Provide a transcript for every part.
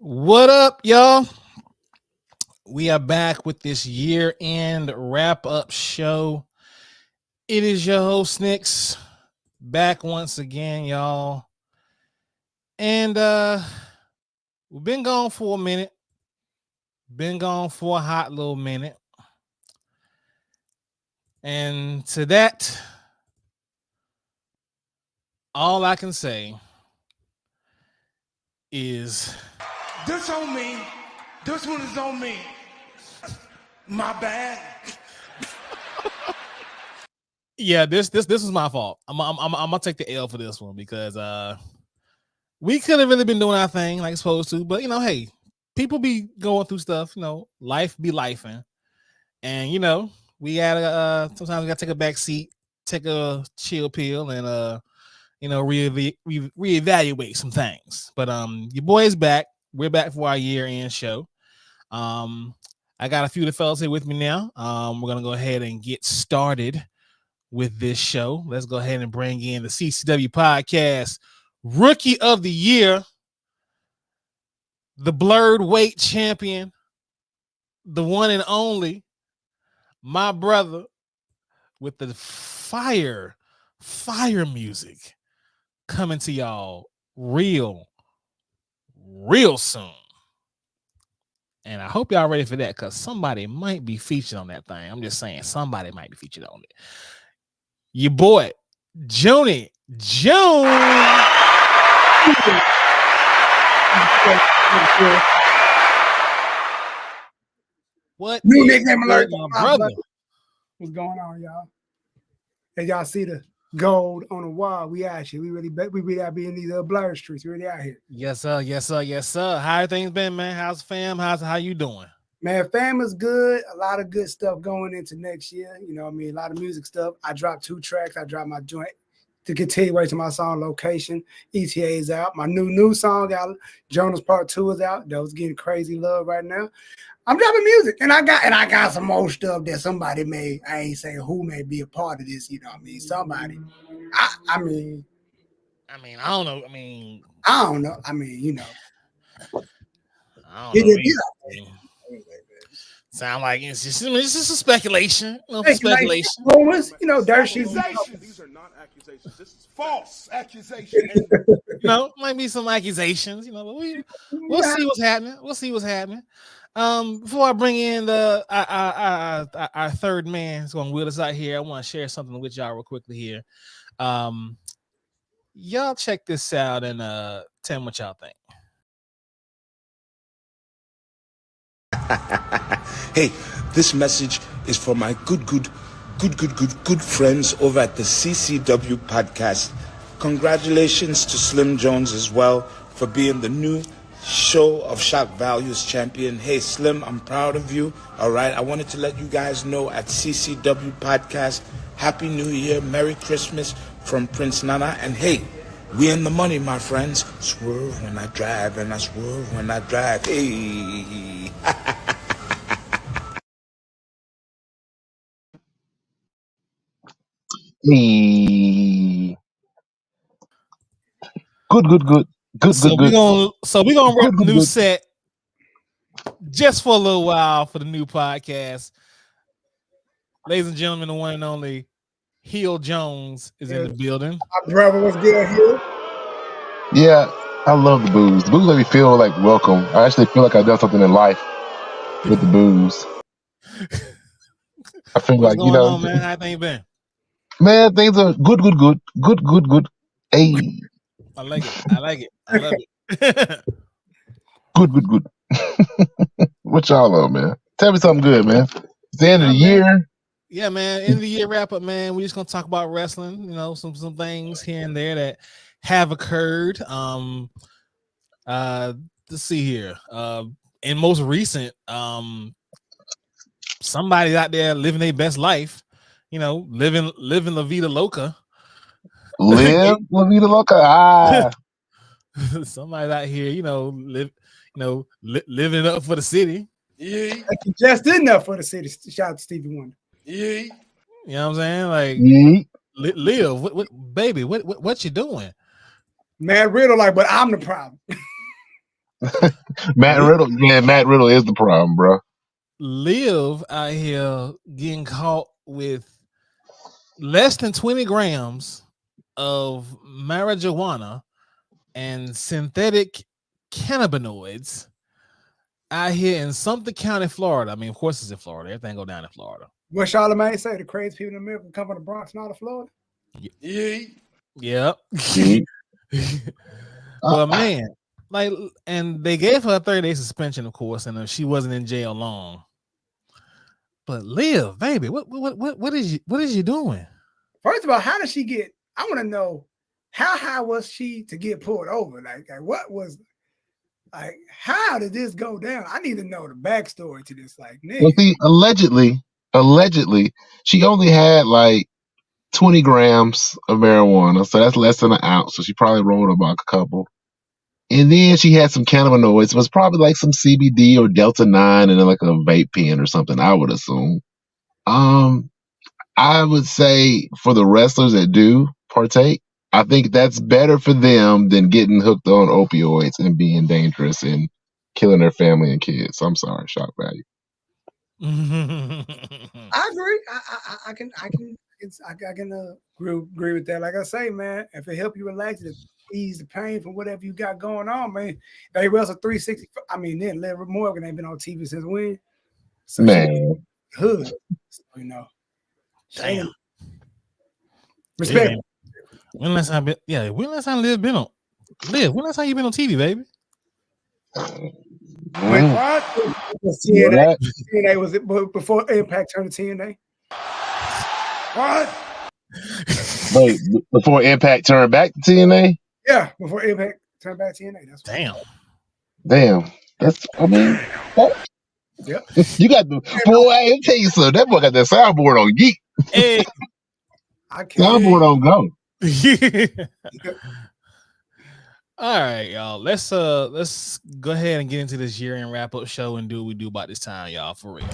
What up, y'all? We are back with this year-end wrap-up show. It is your host, Nix, back once again, y'all. And we've been gone for a minute. Been gone for a hot little minute. And to that, all I can say is this on me. This one is on me. My bad. Yeah, this was my fault. I'm gonna take the L for this one because we could have really been doing our thing like supposed to, but hey, people be going through stuff. Life be lifing, and we gotta sometimes we gotta take a back seat, take a chill pill, and reevaluate some things. But your boy is back. We're back for our year-end show. I got a few of the fellas here with me now. We're gonna go ahead and get started with this show. Let's go ahead and bring in the CCW Podcast Rookie of the Year, the Blurred Weight Champion, the one and only, my brother with the fire music coming to y'all real soon. And I hope y'all ready for that because somebody might be featured on that thing. I'm just saying somebody might be featured on it. Your boy, Joni Jones. What new nickname alert, my brother? What's going on, y'all? As y'all see the gold on the wall, we out here. We really out be in these blur streets. We really out here. Yes, sir. How are things been, man? How's the fam? How you doing? Man, fam is good. A lot of good stuff going into next year. You know what I mean? A lot of music stuff. I dropped 2 tracks. I dropped my joint to continuation to my song Location. ETA is out. My new song out. Jonas Part 2 is out. That was getting crazy love right now. I'm dropping music, and I got some more stuff that somebody may, I ain't saying who may be a part of this, you know what I mean? Somebody. I mean, I don't know. I don't know. I mean, you know. I don't know. Sound like it's just a speculation. Speculation. Rumors, dirt sheets. These are not accusations. This is false accusation. Might be some accusations. But we'll see what's happening. Before I bring in our third man who's going to wheel us out here, I want to share something with y'all real quickly here. Y'all check this out and tell me what y'all think. Hey, this message is for my good friends over at the CCW Podcast. Congratulations to Slim Jones as well for being the new Show of Shock Values champion. Hey, Slim, I'm proud of you. All right, I wanted to let you guys know at CCW Podcast, Happy New Year, Merry Christmas from Prince Nana. And hey, we in the money, my friends. Swerve when I drive, and I swerve when I drive. Hey. Hey. Good. So we're gonna rep the new set just for a little while for the new podcast. Ladies and gentlemen, the one and only Heel Jones is in the building. My brother was good here. Yeah, I love the booze. The booze make me feel like welcome. I actually feel like I've done something in life with the booze. I feel What's like, going on, man? How things been? Man, things are good. Hey. I like it. I love it. Good. What y'all on, man? Tell me something good, man. It's the end of the year. Yeah, man. End of the year wrap up, man. We're just gonna talk about wrestling. Some things here and there that have occurred. Let's see here. In most recent, somebody out there living their best life. Living La Vida Loca. Live La Vida Loca. Somebody out here, living up for the city. Yeah. Like you just enough for the city. Shout out to Stevie Wonder. Yeah. You know what I'm saying? Like, live. What, baby? What you doing? Man, Riddle, but I'm the problem. Matt Riddle, man, Matt Riddle is the problem, bro. Liv out here getting caught with less than 20 grams of marijuana and synthetic cannabinoids out here in Sumter County, Florida. I mean, of course, it's in Florida. Everything go down in Florida. What Charlamagne say? The crazy people in America come from the Bronx, not of Florida. Yep. Mhm. But man, like, and they gave her a 30-day suspension, of course, and she wasn't in jail long. But Liv, baby, what is you doing? First of all, how did she get? I want to know how high was she to get pulled over? Like what was? Like, how did this go down? I need to know the backstory to this. Like, Well, nigga, see, allegedly, she only had like 20 grams of marijuana, so that's less than an ounce. So she probably rolled about a couple. And then she had some cannabinoids. It was probably like some CBD or Delta 9 and then like a vape pen or something, I would assume. I would say for the wrestlers that do partake, I think that's better for them than getting hooked on opioids and being dangerous and killing their family and kids. I'm sorry, shock value. I agree. I can agree with that. Like I say, man, if it help you relax, to ease the pain from whatever you got going on, man. They wrestle 360. I mean, then Liv Morgan ain't been on TV since when? So Man, hood, so, you know. Damn. Respect. Yeah. When last time Liv been on? Liv, when last time you been on TV, baby? What? What? TNA was it before Impact turned to TNA? What? Wait, before Impact turned back to TNA? Yeah, before Impact turned back to TNA. That's Damn. That's, I mean, yep. You got the boy. I tell you something. That boy got that soundboard on geek. Hey. I can't. Soundboard on go. All right, y'all. Let's go ahead and get into this year-end wrap-up show and do what we do about this time, y'all. For real.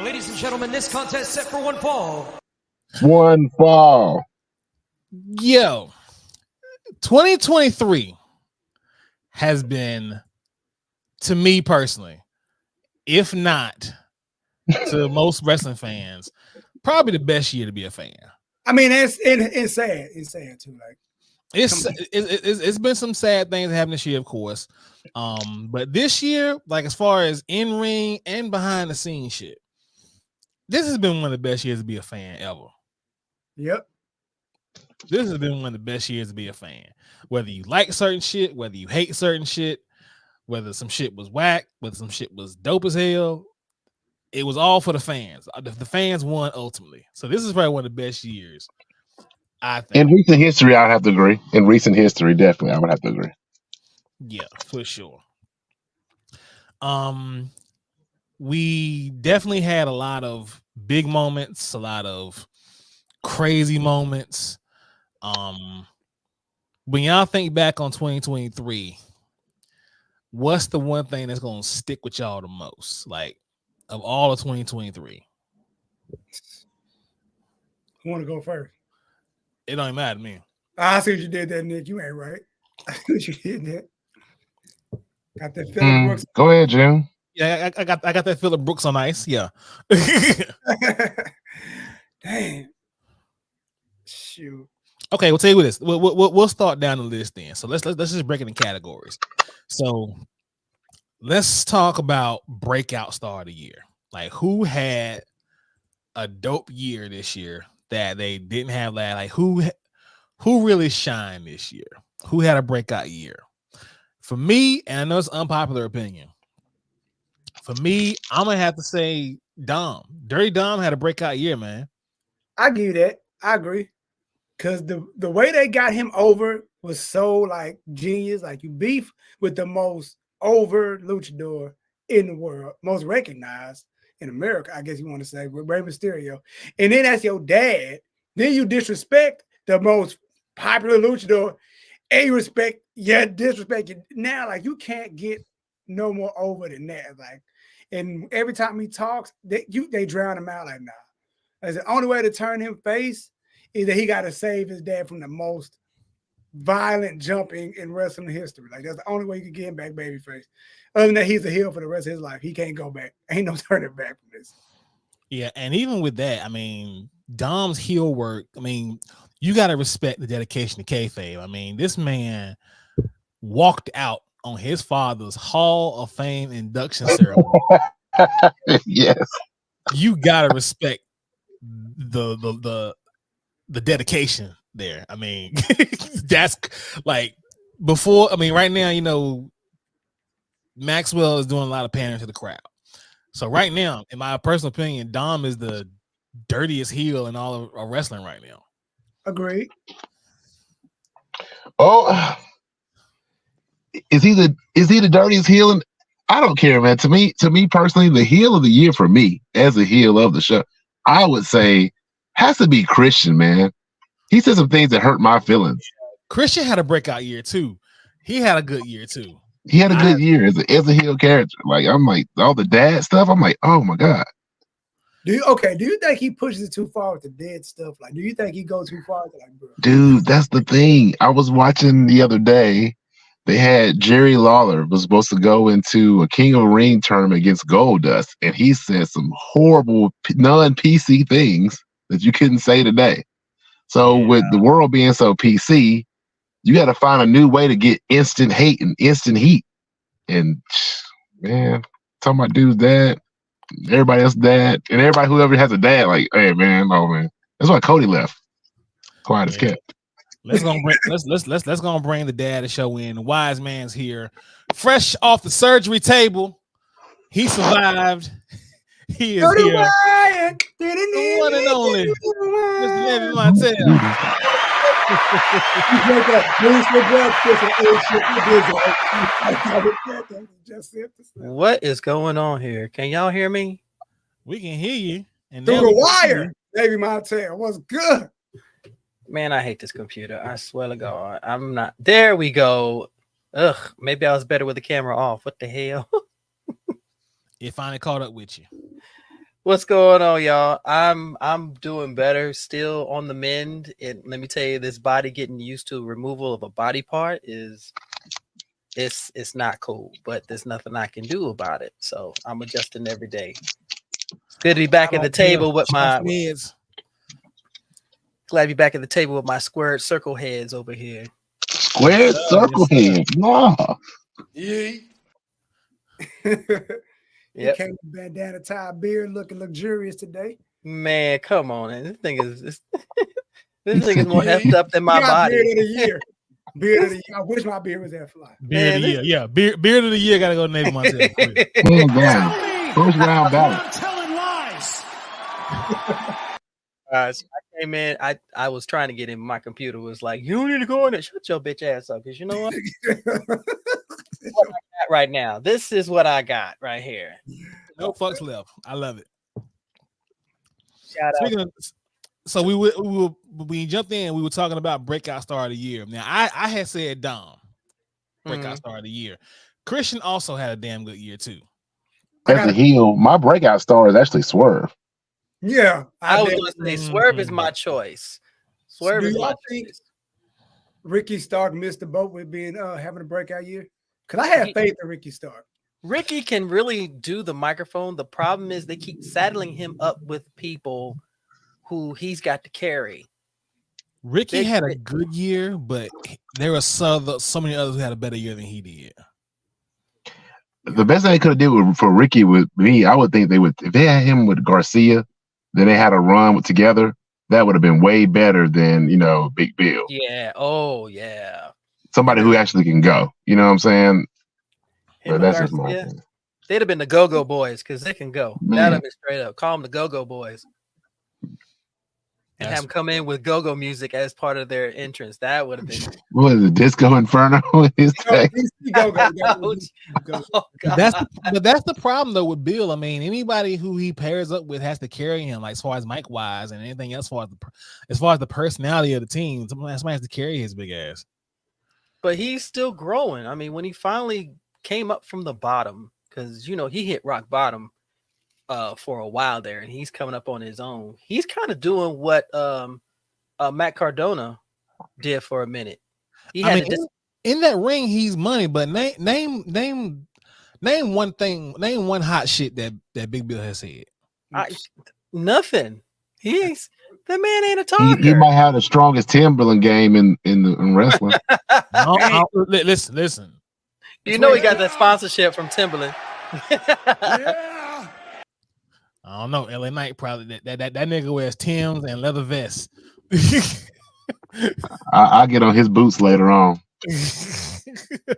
Ladies and gentlemen, this contest set for one fall. One fall. Yo, 2023 has been, to me personally, if not to most wrestling fans, probably the best year to be a fan. I mean, it's sad. It's sad too. Like it's been some sad things that happened this year, of course. But this year, like as far as in ring and behind the scenes shit, this has been one of the best years to be a fan ever. Yep. This has been one of the best years to be a fan. Whether you like certain shit, whether you hate certain shit, whether some shit was whack, whether some shit was dope as hell, it was all for the fans. The fans won ultimately. So this is probably one of the best years, I think. In recent history, I'd have to agree. In recent history, definitely, I would have to agree. Yeah, for sure. We definitely had a lot of big moments, a lot of crazy moments. When y'all think back on 2023, what's the one thing that's gonna stick with y'all the most? Like of all of 2023. Who want to go first? It don't even matter to me. I see what you did there, Nick. You ain't right. I see what you did there. Got that Phillip Brooks. Go ahead, Jim. Yeah, I got that Phillip Brooks on ice. Yeah. Damn. Shoot. Okay, we'll tell you what this. We'll start down the list then. So let's just break it in categories. So let's talk about breakout star of the year. Like who had a dope year this year that they didn't have last? Like who really shined this year? Who had a breakout year? For me, and I know it's an unpopular opinion. For me, I'm gonna have to say Dom. Dirty Dom had a breakout year, man. I give you that. I agree. Because the way they got him over was so like genius. Like you beef with the most over luchador in the world, most recognized in America, I guess you want to say, with Rey Mysterio. And then that's your dad. Then you disrespect the most popular luchador, and you disrespect you. Now, like you can't get no more over than that. Like, and every time he talks, they drown him out like nah. That's the only way to turn him face is that he got to save his dad from the most violent jumping in wrestling history. Like that's the only way you can get him back babyface. Other than that, he's a heel for the rest of his life. He can't go back. Ain't no turning back from this. Yeah, and even with that, I mean, Dom's heel work. I mean, you got to respect the dedication to kayfabe. I mean, this man walked out on his father's Hall of Fame induction ceremony. Yes. You got to respect the dedication there. I mean, that's like before. I mean, right now, you know, Maxwell is doing a lot of pandering to the crowd. So right now, in my personal opinion, Dom is the dirtiest heel in all of wrestling right now. Agreed. Oh, is he the dirtiest heel? I don't care, man. To me personally, the heel of the year for me, as a heel of the show, I would say has to be Christian, man. He said some things that hurt my feelings. Christian had a breakout year too. He had a good year too. He had a good year as a heel character. Like I'm like all the dad stuff. I'm like, oh my god. Do you think he pushes it too far with the dead stuff? Like, do you think he goes too far? Like, bro? Dude, that's the thing. I was watching the other day. They had Jerry Lawler was supposed to go into a King of the Ring tournament against Goldust, and he said some horrible non-PC things that you couldn't say today. So with the world being so PC, you got to find a new way to get instant hate and instant heat. And man, talking about dude's dad, everybody else's dad, and everybody whoever has a dad, like, hey man, oh man, that's why Cody left. Quiet as kept. Let's go bring the dad to show in. The wise man's here, fresh off the surgery table. He survived. He is here. The one and only Mr. Levy Montel. What is going on here? Can y'all hear me? We can hear you. And through the wire, Levy Montel. What's good? Man, I hate this computer. I swear to God. I'm not. There we go. Ugh, maybe I was better with the camera off. What the hell? It finally caught up with you. What's going on, y'all? I'm doing better, still on the mend. And let me tell you, this body getting used to removal of a body part is it's not cool, but there's nothing I can do about it. So I'm adjusting every day. It's good to be back at the table with my heads. Glad to be back at the table with my squared circle heads over here. Squared circle heads. Wow. Yeah. Yeah. Came with bandana tie beard looking luxurious today. Man, come on. Man. This thing is more effed up than my body. Beard of the year. Beard of the year. I wish my beard was that fly. Beard of the year. Yeah. Beard of the year gotta go to Navy Montel. First round ballot. I'm telling lies. So I came in. I was trying to get in. My computer was like, "You don't need to go in there. Shut your bitch ass up." Because you know what? What I got right now. This is what I got right here. No fucks left. I love it. Shout out. So we jumped in. We were talking about breakout star of the year. Now I had said Dom, breakout star of the year. Christian also had a damn good year too. As a heel, my breakout star is actually Swerve. Yeah, I was going to say Swerve is my choice. Swerve Do is my y'all think choice. Ricky Stark missed the boat with being having a breakout year? Because I have faith in Ricky Stark. Ricky can really do the microphone. The problem is they keep saddling him up with people who he's got to carry. Ricky had a good year, but there were so many others who had a better year than he did. The best thing they could have did for Ricky with me, I would think they would, if they had him with Garcia, then they had a run together, that would have been way better than, Big Bill. Yeah. Oh, yeah. Somebody who actually can go. You know what I'm saying? But that's just my opinion. They'd have been the Go-Go Boys because they can go. That'd have been straight up. Call them the Go-Go Boys. And have them come in with go-go music as part of their entrance. That would have been. What is it? Disco Inferno? That's the problem though with Bill. I mean, anybody who he pairs up with has to carry him, like as far as Mike wise and anything else, as far as the personality of the team. Somebody has to carry his big ass. But he's still growing. I mean, when he finally came up from the bottom, because he hit rock bottom for a while there, and he's coming up on his own. He's kind of doing what Matt Cardona did for a minute. He I had mean, to dis- in that ring, he's money. But name one thing. Name one hot shit that Big Bill has said. nothing. He's the man ain't a He talker. might have the strongest Timberland game in wrestling. Listen. You know he got that sponsorship from Timberland. Yeah. I don't know. LA Knight probably that nigga wears Timbs and leather vests. I get on his boots later on.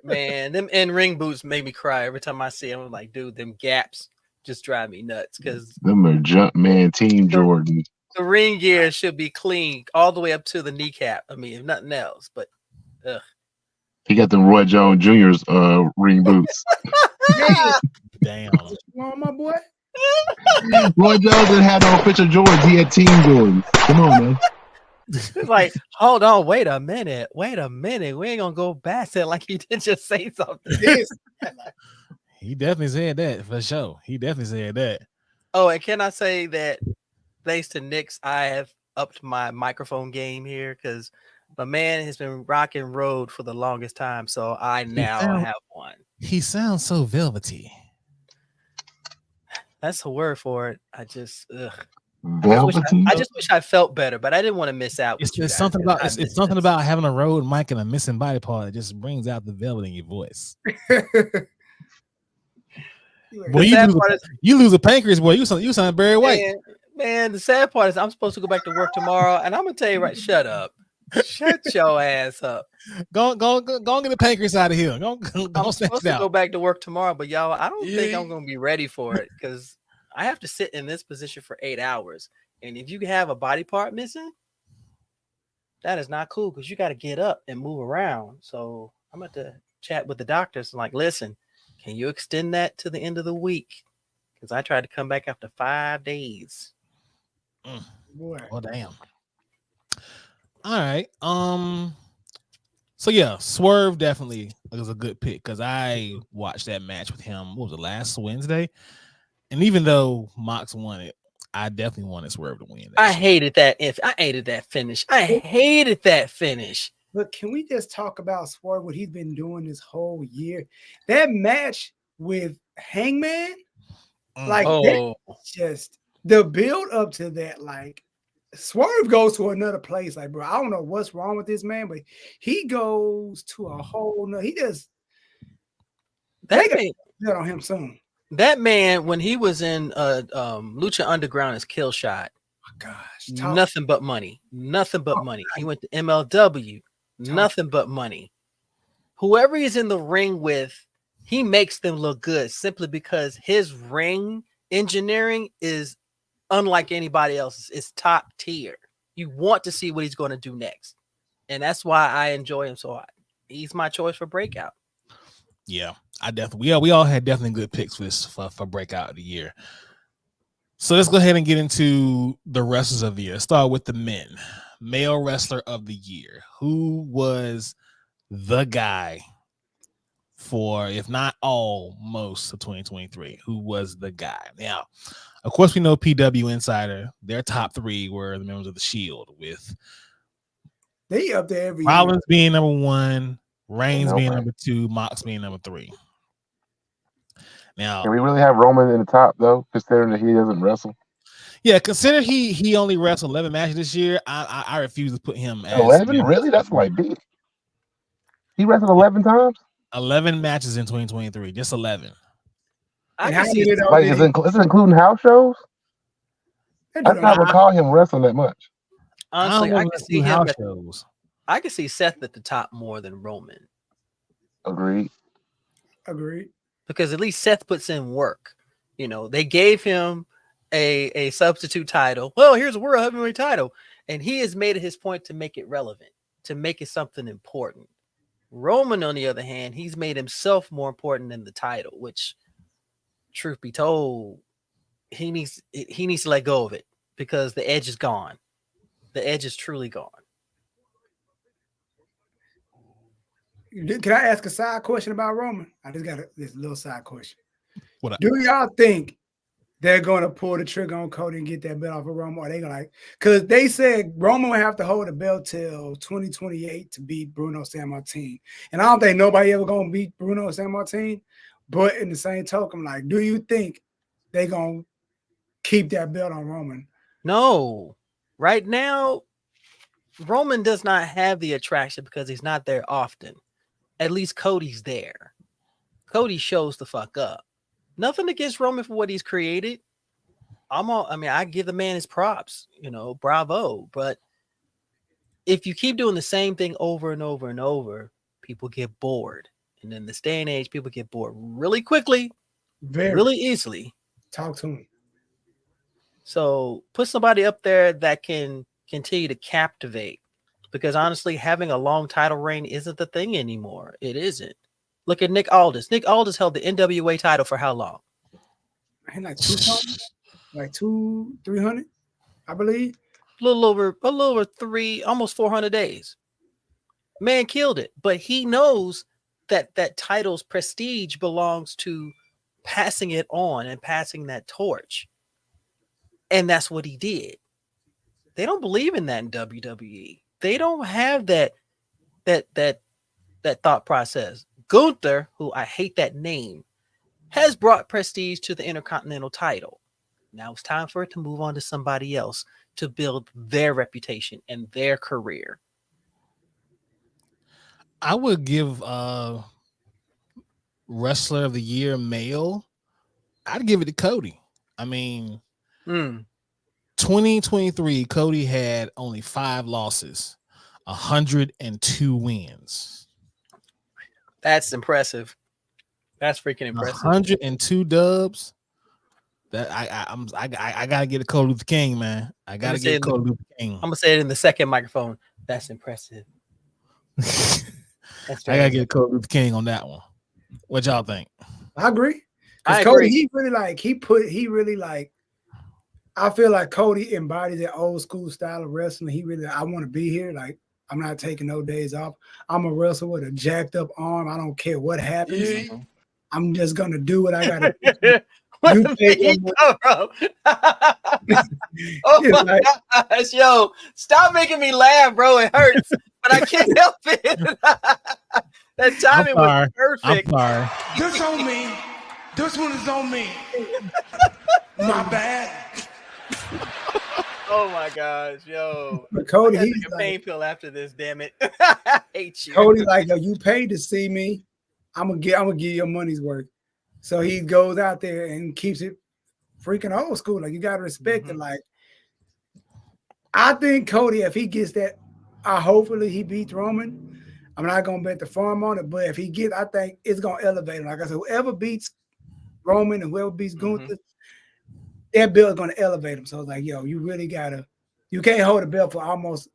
Man, them in-ring boots make me cry every time I see them. I'm like, dude, them gaps just drive me nuts because Them are Jumpman Team Jordan. the ring gear should be clean all the way up to the kneecap. I mean, if nothing else, but He got them Roy Jones Jr.'s ring boots. Damn. What you want, my boy? Roy Jones didn't have no official Jordans. He had Team Jordans. Come on, man. it's like, hold on, wait a minute. We ain't gonna go back to it like you did just say something. Yes. He definitely said that for sure. He definitely said that. Oh, and can I say that thanks to Nick's, I have upped my microphone game here because my man has been rocking Rode for the longest time, so I now have one. He sounds so velvety. That's a word for it. I just Velvety. I just wish I felt better, but I didn't want to miss out. It's something about it's something about having a road mic and a missing body part that just brings out the velvet in your voice. Boy, you lose a pancreas, boy. You sound Barry White. Man, the sad part is I'm supposed to go back to work tomorrow, and I'm gonna tell you right, shut up. Shut your ass up. Go get the pancreas out of here. Go I'm snatch supposed it to out. go back to work tomorrow, but y'all, I don't think I'm gonna be ready for it because I have to sit in this position for 8 hours. And if you have a body part missing, that is not cool because you got to get up and move around. So I'm going to chat with the doctors and like, listen, can you extend that to the end of the week? Because I tried to come back after 5 days. Boy. Oh damn. All right. So yeah, Swerve definitely was a good pick because I watched that match with him. What was it, last Wednesday? And even though Mox won it, I definitely wanted Swerve to win. I hated that. I hated that finish. I hated that finish. But can we just talk about Swerve, what he's been doing this whole year? That match with Hangman, like just the build up to that, like Swerve goes to another place. Like, bro, I don't know what's wrong with this man, but he goes to a whole nother. He just they got on him soon. That man, when he was in Lucha Underground as Kill Shot, oh gosh, nothing but money. Nothing but money. He went to MLW, nothing but money. Whoever he's in the ring with, he makes them look good simply because his ring engineering is unlike anybody else's. It's top tier. You want to see what he's going to do next. And that's why I enjoy him so much. He's my choice for Breakout. Yeah, I definitely. We all had definitely good picks for this for Breakout of the year. So let's go ahead and get into the wrestlers of the year. Start with the men. Male wrestler of the year. Who was the guy for, if not all, most of 2023? Who was the guy? Now, of course, we know PW Insider. Their top three were the members of the Shield, with they up there every Rollins being number one, Reigns being number two, Mox being number three. Now, can we really have Roman in the top though, considering that he doesn't wrestle? Yeah, consider he only wrestled 11 matches this year. I refuse to put him as 11. Really, that's like big. He wrestled 11 times. 11 matches in 2023, just 11. I can see it. Like, is it including house shows? I don't recall him wrestling that much. Honestly, I can see him. I can see Seth at the top more than Roman. Agreed. Because at least Seth puts in work. You know, they gave him a substitute title. Well, here's a world heavyweight title. And he has made it his point to make it relevant, to make it something important. Roman, on the other hand, he's made himself more important than the title, which, truth be told, he needs to let go of it because the edge is gone. The edge is truly gone. Can I ask a side question about Roman? I just got this little side question. What? Do y'all think they're gonna pull the trigger on Cody and get that belt off of Roman, or they gonna because they said Roman will have to hold the belt till 2028 to beat Bruno Sammartino, and I don't think nobody ever gonna beat Bruno Sammartino. But in the same token, like, do you think they gonna keep that belt on Roman? No, right now, Roman does not have the attraction because he's not there often. At least Cody's there. Cody shows the fuck up. Nothing against Roman for what he's created. I give the man his props, bravo. But if you keep doing the same thing over and over and over, people get bored. And in this day and age, people get bored really quickly, really easily. Talk to me. So put somebody up there that can continue to captivate. Because honestly, having a long title reign isn't the thing anymore. It isn't. Look at Nick Aldis. Nick Aldis held the NWA title for how long? Like 300, I believe. A little over 3, almost 400 days. Man killed it. But he knows that title's prestige belongs to passing it on and passing that torch. And that's what he did. They don't believe in that in WWE. They don't have that thought process. Gunther, who I hate that name, has brought prestige to the Intercontinental title. Now it's time for it to move on to somebody else to build their reputation and their career. I would give Wrestler of the Year male. I'd give it to Cody. I mean, 2023, Cody had only 5 losses, 102 wins. That's impressive. That's freaking impressive. 102 dubs. That I gotta get a Cody Luther King, man. I gotta get Cody Luther King. I'm gonna say it in the second microphone. That's impressive. I gotta get Cody Luther King on that one. What y'all think? I agree. I Cody, agree. I feel like Cody embodies that old school style of wrestling. I want to be here. Like, I'm not taking no days off. I'm a wrestler with a jacked up arm. I don't care what happens. Yeah. I'm just gonna do what I gotta do. Oh my gosh, yo, stop making me laugh, bro. It hurts, but I can't help it. That timing was perfect. I'm sorry. This on me. This one is on me. My bad. Oh my gosh, yo. But Cody, he's he's a like, pain pill after this, damn it. I hate you. Cody, like, yo, you paid to see me. I'm gonna give you your money's worth. So he goes out there and keeps it freaking old school. Like, you gotta respect it. Like, I think Cody, if he gets that, hopefully he beats Roman. I'm not gonna bet the farm on it, but if he gets, I think it's gonna elevate him. Like I said, whoever beats Roman and whoever beats Gunther, that belt is gonna elevate him. So it's like, yo, you can't hold a belt for almost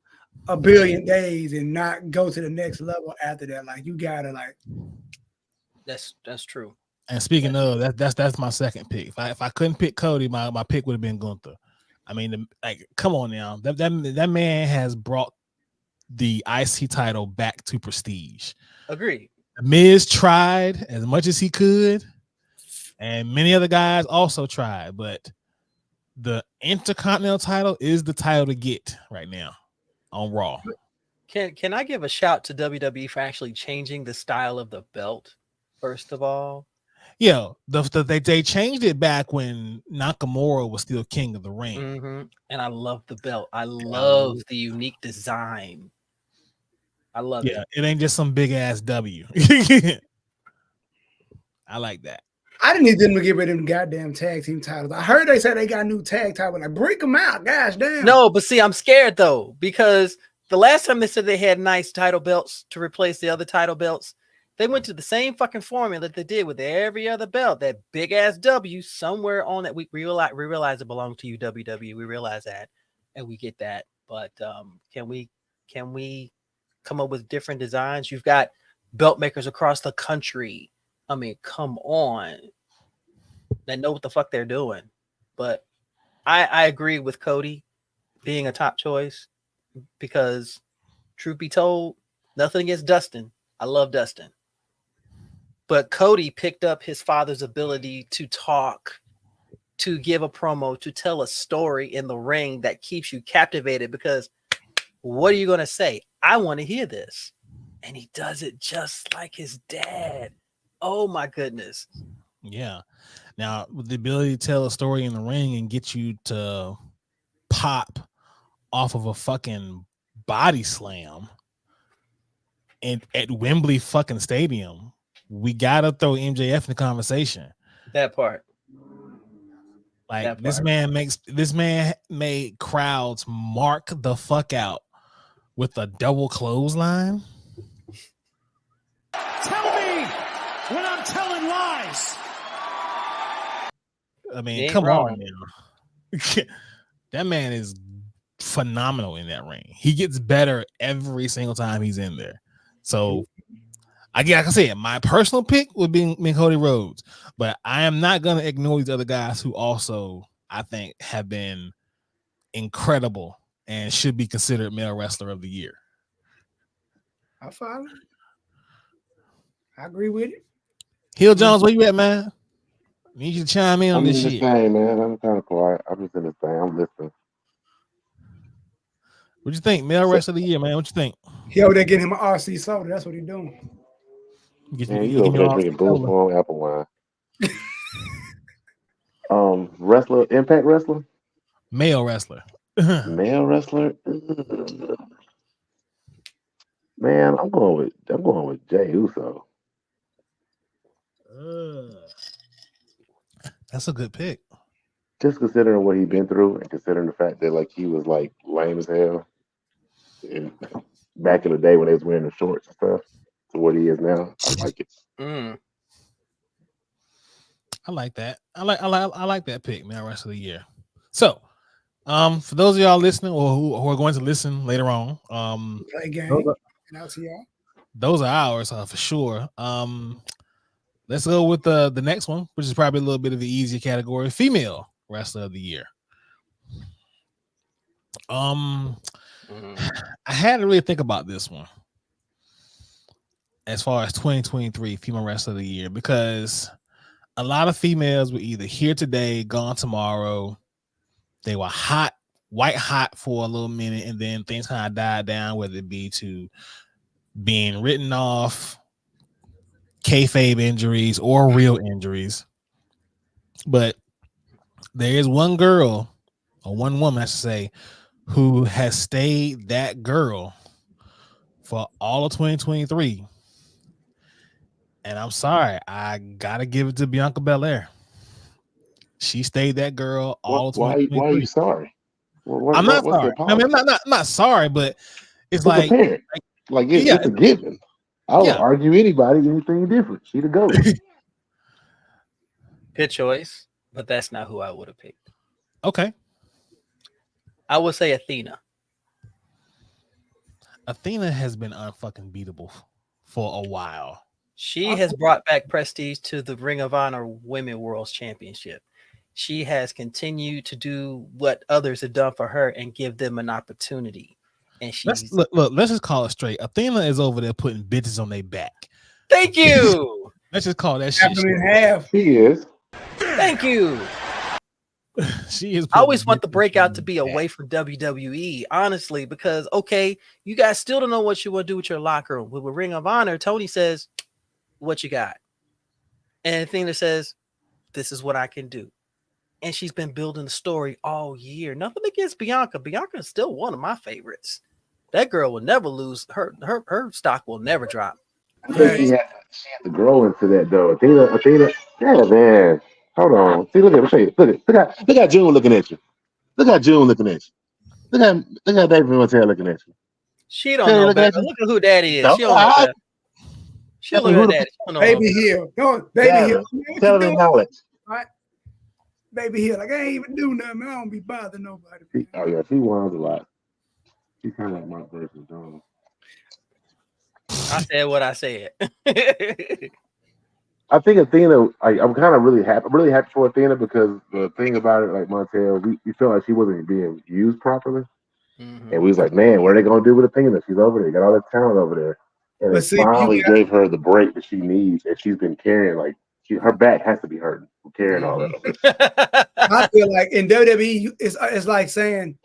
a billion days and not go to the next level after that. Like, you gotta, like, that's true. And speaking of that's my second pick. If I couldn't pick Cody, my pick would have been Gunther. I mean, come on now. That man has brought the IC title back to prestige. Agreed. Miz tried as much as he could, and many other guys also tried, but the Intercontinental title is the title to get right now on Raw. Can I give a shout to WWE for actually changing the style of the belt? First of all, yeah, they changed it back when Nakamura was still king of the ring, and I love the belt. I love the unique design. I love it. It ain't just some big ass W. I like that. I didn't need them to get rid of them goddamn tag team titles. I heard they said they got a new tag title. Like, break them out, gosh damn. No, but see, I'm scared though, because the last time they said they had nice title belts to replace the other title belts, they went to the same fucking formula that they did with every other belt. That big ass W somewhere on that. We realize it belonged to you, WWE. We realize that, and we get that. But can we come up with different designs? You've got belt makers across the country. I mean, come on. They know what the fuck they're doing. But I agree with Cody being a top choice because, truth be told, nothing against Dustin. I love Dustin. But Cody picked up his father's ability to talk to give a promo, to tell a story in the ring that keeps you captivated, because what are you going to say? I want to hear this. And he does it just like his dad. Oh my goodness. Yeah. Now, with the ability to tell a story in the ring and get you to pop off of a fucking body slam and at Wembley fucking Stadium, we gotta throw MJF in the conversation. That part. Like this man made crowds mark the fuck out with a double clothesline. Tell me when I'm telling lies. I mean, come on now. That man is phenomenal in that ring. He gets better every single time he's in there. So like I said, my personal pick would be Cody Rhodes, but I am not going to ignore these other guys who also, I think, have been incredible and should be considered male wrestler of the year. I follow. I agree with it. Hill Jones, where you at, man? Need you to chime in on this shit. Thing, man. I'm kind of quiet. I'm just in this thing. I'm listening. What you think, male wrestler of the year, man? What you think? He over there getting him an RC soda. That's what he doing. Man, you over there drinking Boost on apple wine. Wrestler, Impact wrestler, male wrestler, male wrestler. Man, I'm going with Jey Uso. That's a good pick. Just considering what he's been through and considering the fact that like he was like lame as hell and back in the day when they was wearing the shorts and stuff to what he is now. I like it. I like that. I like that pick, man. Rest of the year. So, for those of y'all listening or who are going to listen later on, play game. Those are ours for sure. Let's go with the next one, which is probably a little bit of the easier category: female wrestler of the year. I had to really think about this one as far as 2023 female wrestler of the year, because a lot of females were either here today, gone tomorrow. They were white hot for a little minute, and then things kind of died down, whether it be to being written off, kayfabe injuries, or real injuries. But there is one girl, or one woman, I should say, who has stayed that girl for all of 2023. And I'm sorry, I gotta give it to Bianca Belair. She stayed that girl all of 2023. Why are you sorry? I'm not sorry. I mean, I'm not sorry, but it's like it's a given. I would argue anything different. She the GOAT. Good choice, but that's not who I would have picked. Okay. I would say Athena. Athena has been unfucking beatable for a while. She has brought back prestige to the Ring of Honor Women World Championship. She has continued to do what others have done for her and give them an opportunity. And she's look, let's just call it straight. Athena is over there putting bitches on their back. Thank you. Let's just call that shit. She is. Thank you. She is. I always want the breakout to be away from WWE, honestly, because okay, you guys still don't know what you want to do with your locker room. With Ring of Honor, Tony says, "What you got?" And Athena says, "This is what I can do." And she's been building the story all year. Nothing against Bianca. Bianca is still one of my favorites. That girl will never lose. Her stock will never drop. I think she had to grow into that though. Athena, yeah, man. Hold on. See, look at June looking at you. Look at June looking at you. Look at David Montel looking at you. She don't know better. Look at who daddy is. She don't know better. She look at daddy. Baby Hill. Go, Baby Hill. Tell them knowledge. Right? Baby Hill. Like, I ain't even do nothing. I don't be bothering nobody. She whines a lot. She's kind of like Mark versus Jones. I said what I said. I think Athena, I'm kind of really happy for Athena, because the thing about it, like Montel, we felt like she wasn't being used properly. Mm-hmm. And we was like, man, what are they going to do with Athena? She's over there. Got all that talent over there. And it finally gave her the break that she needs. And she's been carrying, her back has to be hurting. carrying all of them. I feel like in WWE, it's like saying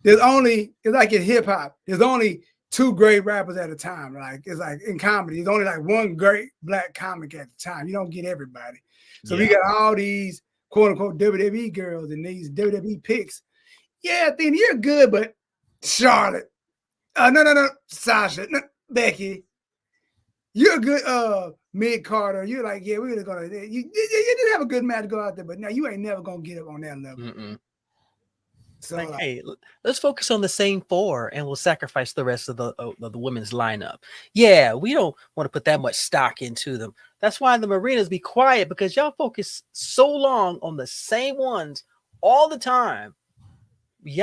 it's like in hip hop, there's only two great rappers at a time. Like it's like in comedy, there's only like one great black comic at the time. You don't get everybody. So we got all these quote unquote WWE girls and these WWE picks. Yeah, then you're good, but Charlotte, no, Sasha, no, Becky, you're good. Mid Carter, you're like, yeah, we're gonna. You did have a good match to go out there, but now you ain't never gonna get up on that level. So, like, hey, let's focus on the same four, and we'll sacrifice the rest of the women's lineup. Yeah, we don't want to put that much stock into them. That's why the Marinas be quiet, because y'all focus so long on the same ones all the time.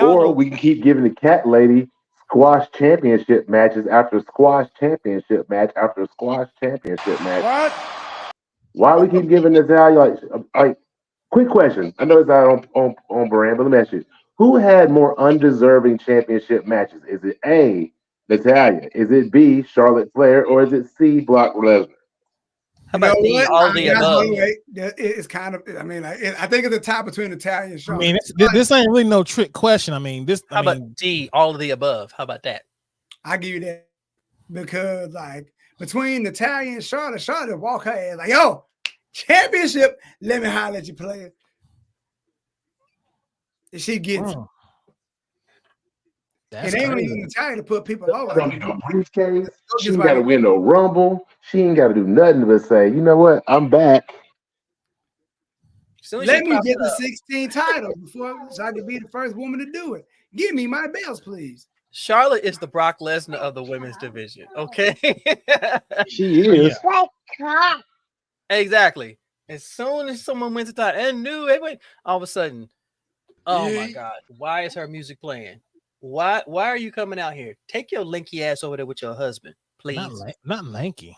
Or we can keep giving the cat lady squash championship matches after squash championship match after squash championship match. What? Why we keep giving Natalia like quick question? I know it's not on brand, but let me ask you: who had more undeserving championship matches? Is it A, Natalia? Is it B, Charlotte Flair? Or is it C, Brock Lesnar? How about all the above? It's kind of. I mean, I think it's a tie between Natalia and Charlotte. I mean, this ain't really no trick question. I mean, this. How about D, all of the above? How about that? I give you that because, like, between Natalia and Charlotte walk her ass like, yo, championship. Let me holler at you, player. And she gets. It ain't even Natalia to put people over. Don't need no briefcase. She ain't got to win no Rumble. She ain't got to do nothing but say, you know what, I'm back. Let me get the 16 titles before I could be the first woman to do it. Give me my belts, please. Charlotte is the Brock Lesnar of the women's division. Okay. She is. Exactly. As soon as someone wins the title and all of a sudden, oh my God, why is her music playing? Why are you coming out here? Take your lanky ass over there with your husband, please. Not lanky.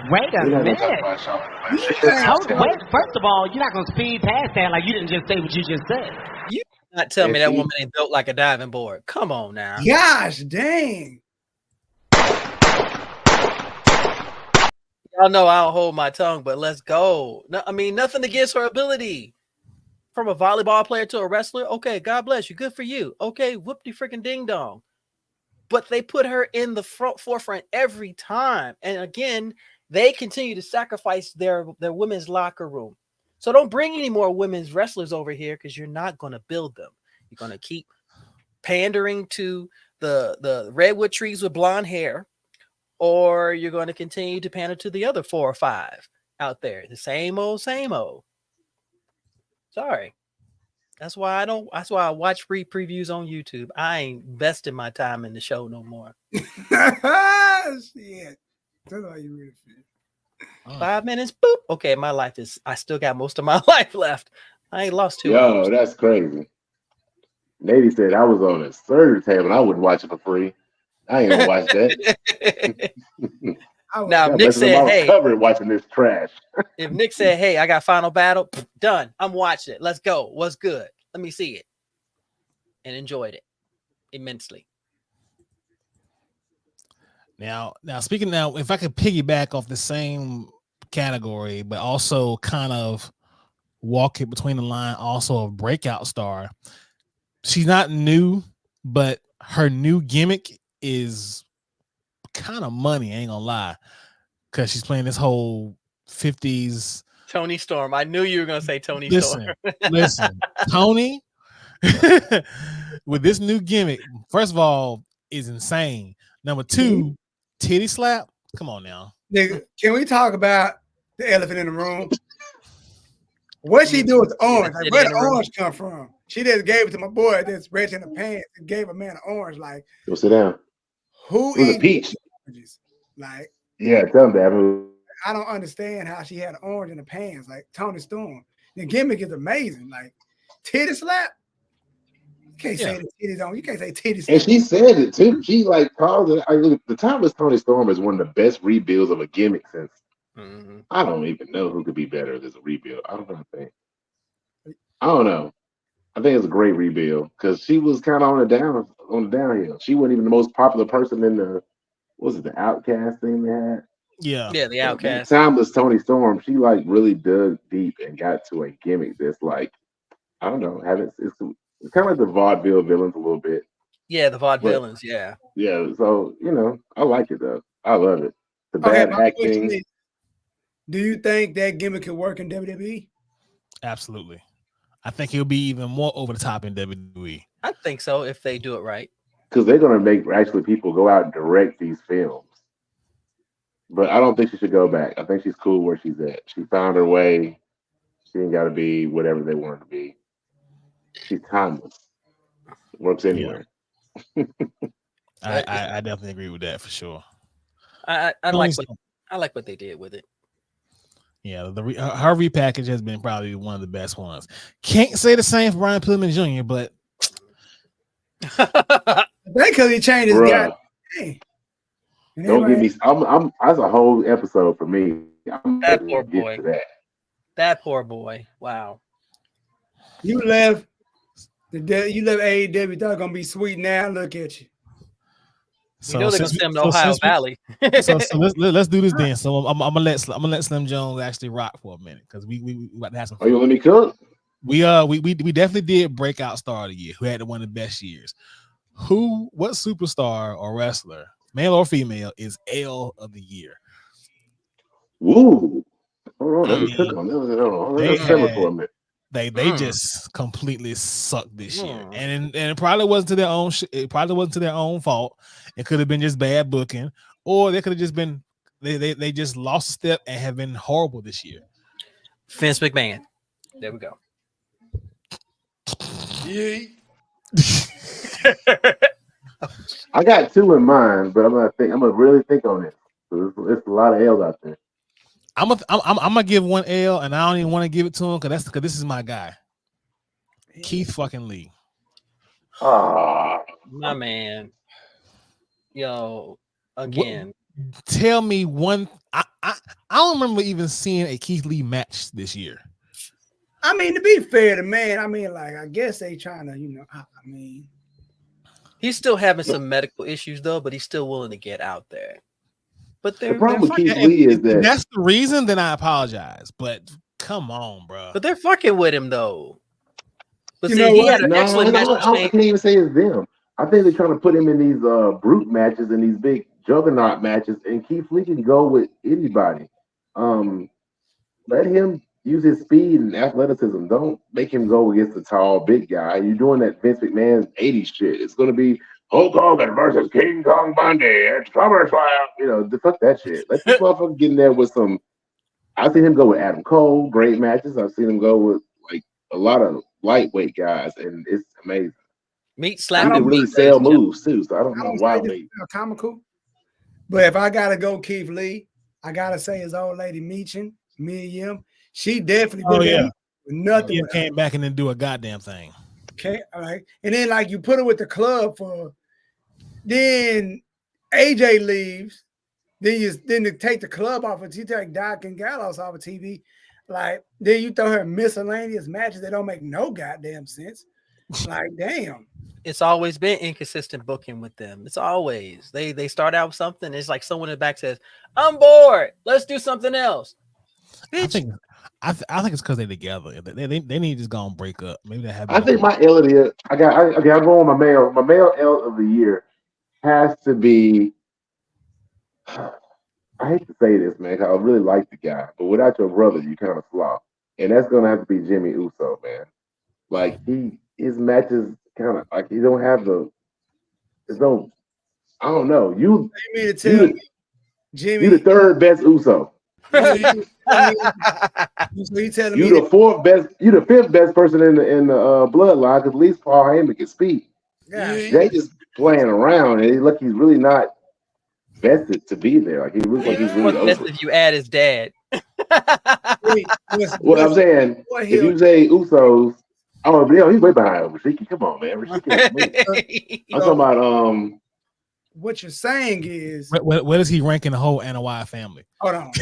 Wait a minute. First of all, you're not gonna speed past that like you didn't just say what you just said. You not tell me that woman ain't built like a diving board. Come on now. Gosh dang. Y'all know I don't hold my tongue, but let's go. No, I mean, nothing against her ability. From a volleyball player to a wrestler, okay, God bless you. Good for you. Okay, whoop-de freaking ding dong. But they put her in the forefront every time. And again, they continue to sacrifice their women's locker room. So don't bring any more women's wrestlers over here because you're not going to build them. You're going to keep pandering to the redwood trees with blonde hair, or you're going to continue to pander to the other 4 or 5 out there. The same old, same old. Sorry. That's why I watch free previews on YouTube. I ain't investing my time in the show no more. Shit. That's all you really feel. 5 minutes, boop. Okay, I still got most of my life left. I ain't lost 2 hours. Yo, that's crazy. Lady said I was on a surgery table and I wouldn't watch it for free. I ain't gonna watch that. Now, if Nick said, hey, covered watching this trash. If Nick said, hey, I got Final Battle, done. I'm watching it. Let's go. What's good? Let me see it. And enjoyed it immensely. Now, speaking now, if I could piggyback off the same category, but also kind of walk it between the line, also a breakout star. She's not new, but her new gimmick is kind of money, I ain't gonna lie, because she's playing this whole 50s Toni Storm. I knew you were gonna say Toni Storm. Listen, Toni with this new gimmick, first of all, is insane. Number 2, titty slap. Come on now. Nigga, can we talk about the elephant in the room? What she do with orange? Like, where the orange come from? She just gave it to my boy that's rich in the pants and gave a man an orange. Like, go sit down. Who eats peach? Oranges? Like, yeah, tell him that. I don't understand how she had an orange in the pants, like Toni Storm. The gimmick is amazing. Like, titty slap. You can't say the titties on. You can't say titty slap. And she said it too. She like called it. The Timeless Toni Storm is one of the best rebuilds of a gimmick since. I don't even know who could be better as a rebuild. I don't know. I think it's a great rebuild because she was kind of on the downhill. She wasn't even the most popular person in the Outcast thing they had. Yeah. Yeah, the Outcast. Timeless Tony Storm, she like really dug deep and got to a gimmick that's like, I don't know, it's kind of like the vaudeville villains a little bit. Yeah, the But- vaudevillains. Yeah. Yeah, so I like it though. I love it. The Okay, bad my question acting. is, do you think that gimmick could work in WWE? Absolutely. I think he'll be even more over the top in WWE. I think so if they do it right. Because they're gonna make actually people go out and direct these films. But I don't think she should go back. I think she's cool where she's at. She found her way. She ain't got to be whatever they want her to be. She's timeless. Works anywhere. I definitely agree with that for sure. I like what they did with it. Yeah, her repackage has been probably one of the best ones. Can't say the same for Brian Pillman Jr., but Because he changed his Bruh. guy. Hey. Don't get me. I'm. That's a whole episode for me. I'm That ready poor to get boy. to that. That poor boy. Wow. You left AEW. Thought gonna be sweet now. Look at you. You know they're gonna send him to Ohio Valley. so let's do this then. So I'm gonna let Slim Jones actually rock for a minute because we about to have some Are you gonna let me cook? We definitely did breakout star of the year who had one of the best years. What superstar or wrestler, male or female, is L of the year? Woo! Hold on, let me cook on this. Let's simmer for a minute. They just completely sucked this year, and it probably wasn't to their own. It probably wasn't to their own fault. It could have been just bad booking, or they could have just been they just lost a step and have been horrible this year. Vince McMahon. There we go. I got two in mind, but I'm gonna really think on it. There's a lot of L's out there. I'm gonna give one L, and I don't even want to give it to him because this is my guy, Keith fucking Lee. My man. Yo, again. Tell me one. I don't remember even seeing a Keith Lee match this year. I mean, to be fair to man, I mean, like, I guess they trying to, I mean, He's still having some medical issues though, but he's still willing to get out there. But the problem with Keith Lee is that that's the reason. Then I apologize, but come on, bro. But they're fucking with him though. But You see, know he what? had an excellent match. I can't even say it's them. I think they're trying to put him in these brute matches and these big juggernaut matches, and Keith Lee can go with anybody. Let him use his speed and athleticism. Don't make him go against the tall, big guy. You're doing that Vince McMahon 80s shit. It's going to be Hulk Hogan versus King Kong Bundy at SummerSlam. Fuck that shit. Let this motherfucker get in there with some. I've seen him go with Adam Cole, great matches. I've seen him go with like a lot of lightweight guys, and it's amazing. Meat He slap. can really sell moves too, so I don't know why they. Comical. But if I gotta go Keith Lee, I gotta say his old lady Miriam. She definitely with nothing. He came back and didn't do a goddamn thing. Okay, all right. And then like you put her with the club for, then AJ leaves. Then you take the club off of. You take Doc and Gallows off of TV. Like then you throw her miscellaneous matches that don't make no goddamn sense. Like damn. It's always been inconsistent booking with them. It's always they start out with something. It's like someone in the back says, "I'm bored. Let's do something else." Bitch. I think it's because they're together. They need to just go and break up. Maybe they have. I think my L of the year. I'm going with my male. My male L of the year has to be. I hate to say this, man, 'cause I really like the guy, but without your brother, you kind of flop, and that's gonna have to be Jimmy Uso, man. Like his matches kind of like he don't have the. There's no. I don't know. You mean to tell me, Jimmy? You the third best Uso. So you telling me You the fourth best. You the fifth best person in the bloodline because at least Paul Heyman can speak. They just playing around, and he's really not vested to be there. Like he looks like he's really over. If you add his dad. Well, I'm saying if you say Usos, he's way behind Rashiki. Come on, man, Rashiki. I'm talking about What you're saying is where does he rank in the whole Anoa'i family? Hold on. I'm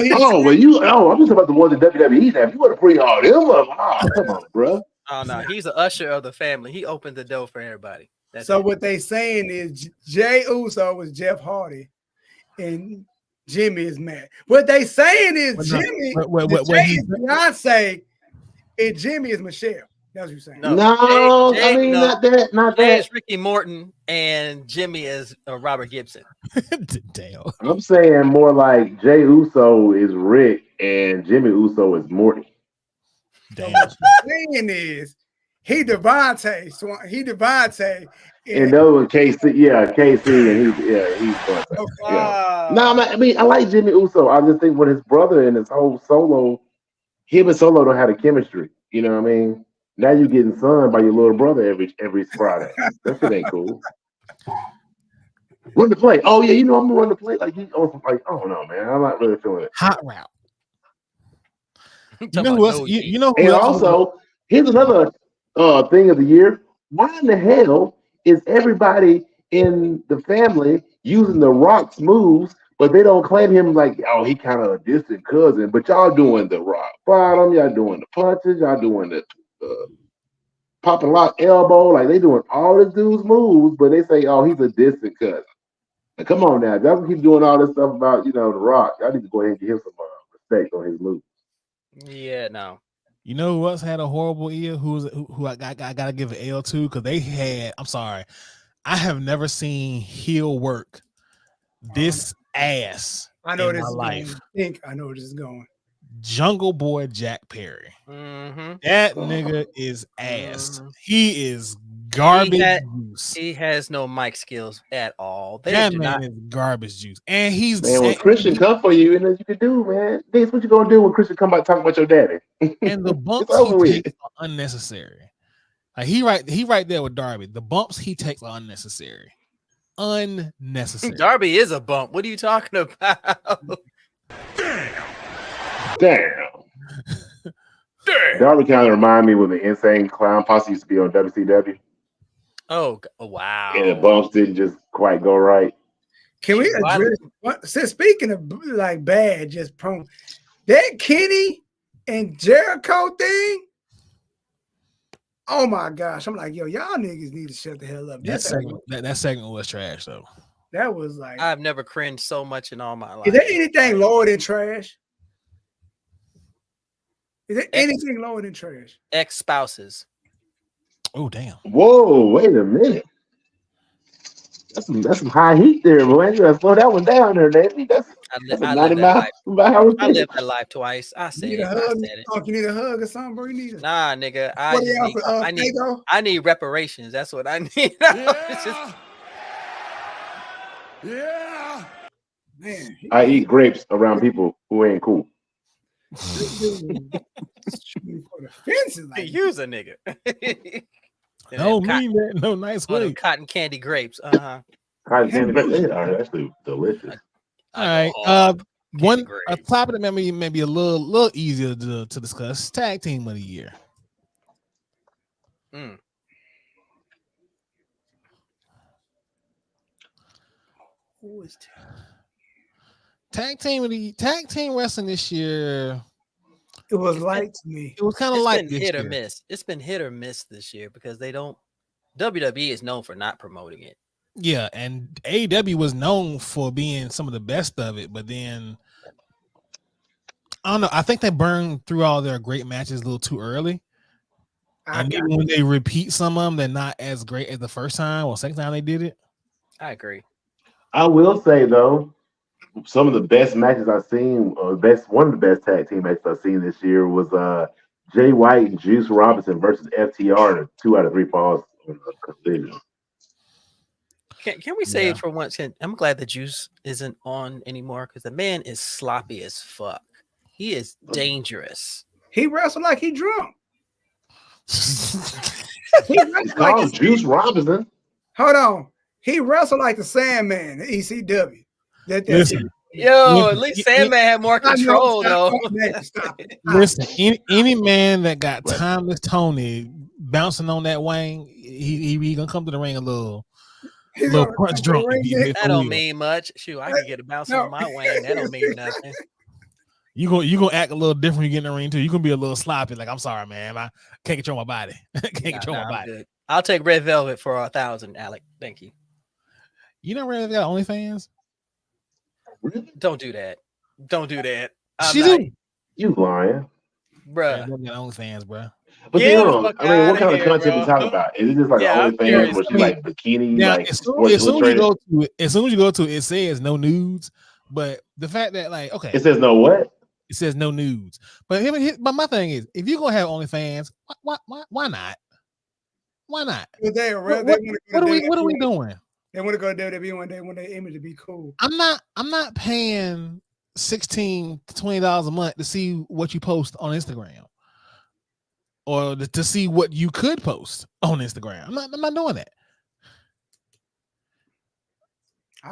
just talking about the ones that WWE have. You want to bring all them up? Come on, bro. Oh no, he's an usher of the family. He opened the door for everybody. So what they saying is Jay Uso was Jeff Hardy, and Jimmy is mad. What they saying is Jimmy, Jay is Beyonce, and Jimmy is Michelle. That's what you're saying. No, Jay, I mean no. not that. Jay is Ricky Morton and Jimmy is Robert Gibson. Damn. I'm saying more like Jay Uso is Rick and Jimmy Uso is Morty. Damn. What you're saying is he Devontae. And the other one, KC, and he's Devontae. Yeah. No, I mean I like Jimmy Uso. I just think with his brother and his whole Solo, him and Solo don't have the chemistry. You know what I mean? Now you getting sunned by your little brother every Friday. That shit ain't cool. Run the play. Oh yeah, I'm gonna run the play. Like I don't know, man. I'm not really feeling it. Hot route. You know who else? You know who and else? Also, here's another thing of the year. Why in the hell is everybody in the family using the Rock's moves, but they don't claim him like, oh, he kind of a distant cousin, but y'all doing the Rock bottom, y'all doing the punches, y'all doing the pop and lock elbow, like they doing all this dude's moves, but they say, oh, he's a distant cousin. Now, come on now, y'all keep doing all this stuff about the Rock. Y'all need to go ahead and give him some respect on his moves. Yeah, no. You know who else had a horrible year? Who I gotta give an L to because they had. I'm sorry, I have never seen heel work this ass. I know in this my is life. going. I know where this is going. Jungle Boy Jack Perry. Mm-hmm. That nigga is ass. He is garbage juice. He has no mic skills at all. That man is garbage juice. And he's when Christian come for you, you can do, man. This what you gonna do when Christian come by talking about your daddy. And the bumps he takes are unnecessary. Like he right there with Darby. The bumps he takes are unnecessary. Unnecessary. Darby is a bump. What are you talking about? Damn. Darby kind of remind me when the Insane Clown Posse used to be on WCW. Oh wow! And the bumps didn't just quite go right. Can we address? Since speaking of like bad, just prone that Kenny and Jericho thing. Oh my gosh! I'm like, yo, y'all niggas need to shut the hell up. That segment was trash, though. That was like I've never cringed so much in all my life. Is there anything lower than trash? Is there anything lower than trash? Ex-spouses. Oh damn! Whoa! Wait a minute. That's some high heat there, boy. You gotta slow that one down there, baby. That's I lived that life twice. I said it. You need a hug or something, bro? You need a nah, nigga. I need reparations. That's what I need. Yeah. Man, I eat grapes around people who ain't cool. Shooting for the fences. Like use a nigga. No, mean that. No, nice way. Cotton candy grapes. Cotton candy grapes. They are actually delicious. All right. A topic that maybe a little easier to discuss. Tag team of the year. Who is tag team wrestling this year? It was light to me. It was kind of like hit or miss. It's been hit or miss this year because they don't. WWE is known for not promoting it. Yeah, and AEW was known for being some of the best of it, but then I don't know. I think they burned through all their great matches a little too early. And even when they repeat some of them, they're not as great as the first time or second time they did it. I agree. I will say though, some of the best matches I've seen, one of the best tag team matches I've seen this year was Jay White and Juice Robinson versus FTR in 2 out of 3 falls on the collision. Can we say for once? I'm glad the Juice isn't on anymore because the man is sloppy as fuck. He is dangerous. He wrestled like he drunk. Juice Robinson. Hold on. He wrestled like the Sandman, the ECW. Listen, yo, at least Sandman had more control, though. Listen, any man that got Timeless Tony bouncing on that wing, he gonna come to the ring a little punch drunk. That don't mean much. Shoot, I can get a bounce on my wing. That don't mean nothing. You gonna act a little different when you get in the ring too. You gonna be a little sloppy, like I'm sorry, man. I can't control my body. My body. Good. I'll take Red Velvet for 1,000, Alec. Thank you. You know Red Velvet got OnlyFans? Don't do that. Don't do that. She do. You lying. Bruh. They got OnlyFans, bro. But Get the damn, fuck I mean, what outta kind of here, content bro. you talking about? Is it just like Yeah, I'm OnlyFans curious. where she like bikini, Now, like as Sports soon as you Illustrated? go to it, it says no nudes. But the fact that, like, okay, It says no what? it says no nudes. But my thing is, if you're gonna have OnlyFans, why not? Why not? What What are we doing? They want to go to WWE one day when their image to be cool. I'm not paying $16 to $20 a month to see what you post on Instagram, or to see what you could post on Instagram. I'm not doing that.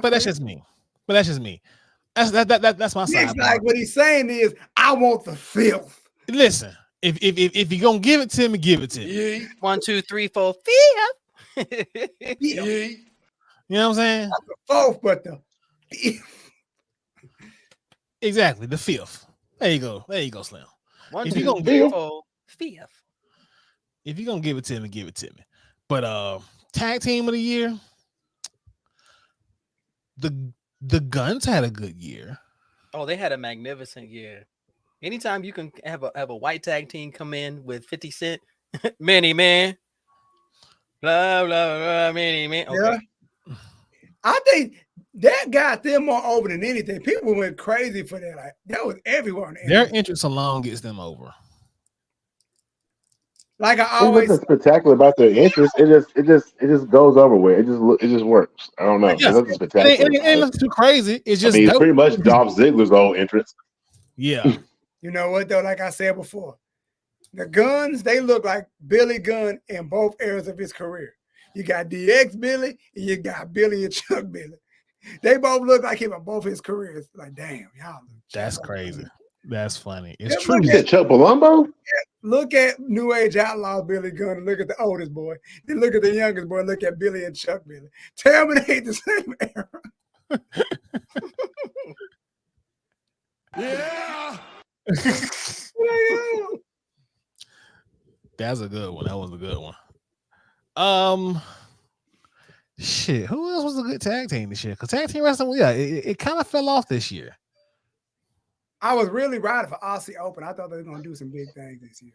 But that's just me. That's my side. It's like what he's saying is, I want the filth. Listen, if you're gonna give it to me, give it to me. Yeah. 1, 2, 3, 4, 5. Yeah. You know what I'm saying? Not the fourth, but the Exactly, the fifth. There you go, Slim. 1, If 2, you gonna 3, 4, 5. If you're gonna give it to me, give it to me. But tag team of the year, the Guns had a good year. Oh, they had a magnificent year. Anytime you can have a white tag team come in with 50 Cent, many man, blah blah blah, many man. Okay. Yeah. I think that got them more over than anything. People went crazy for that. Like that was everywhere. On the Their internet. entrance alone gets them over. Like I There's always nothing spectacular about their interest. It just goes over with. It just works. I don't know. Yeah. There's nothing spectacular. It ain't nothing too crazy. It's just it's dope. pretty much Dolph Ziggler's old entrance. Yeah. You know what though? Like I said before, the Guns, they look like Billy Gunn in both eras of his career. You got DX Billy and you got Billy and Chuck Billy. They both look like him in both his careers. Like, damn, y'all. That's crazy. That's funny. It's Yeah, true. You said Chuck Palumbo? Look at New Age Outlaw Billy Gunn and look at the oldest boy. Then look at the youngest boy. Look at Billy and Chuck Billy. Tell me they ain't the same era. Yeah. That's a good one. That was a good one. Shit. Who else was a good tag team this year? Because tag team wrestling, yeah, it kind of fell off this year. I was really riding for Aussie Open. I thought they were going to do some big things this year.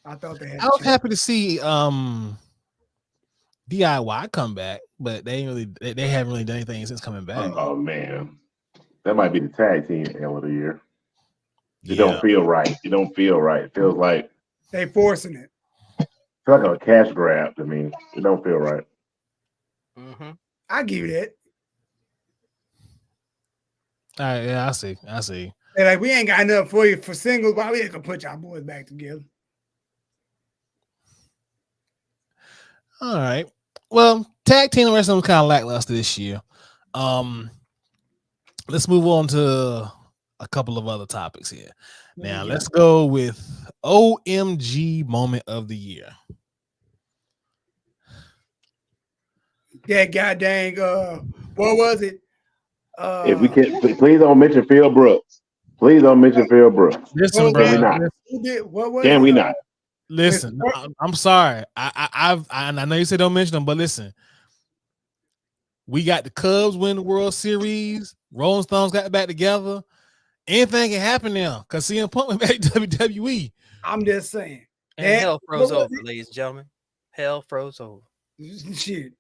I thought they had. I was happy to see DIY come back, but they haven't really done anything since coming back. Oh man, that might be the tag team L of the year. It don't feel right. It don't feel right. It feels like they forcing it. It's like a cash grab to me. It don't feel right. Mm-hmm. I give you that. All right, yeah, I see. They're like, we ain't got enough for you for singles, but we ain't gonna put y'all boys back together. All right. Well, tag team wrestling was kind of lackluster this year. Let's move on to a couple of other topics here. Now, let's go with OMG moment of the year. That goddamn what was it? If we can, please don't mention Phil Brooks. Please don't mention Phil Brooks. Listen, Can we not? Who did, what was Can it? we not? Listen, I'm sorry. I know you said don't mention them, but listen. We got the Cubs win the World Series. Rolling Stones got back together. Anything can happen now because CM Punk went back to WWE. I'm just saying. And hell froze over, ladies and gentlemen. Hell froze over. Shit.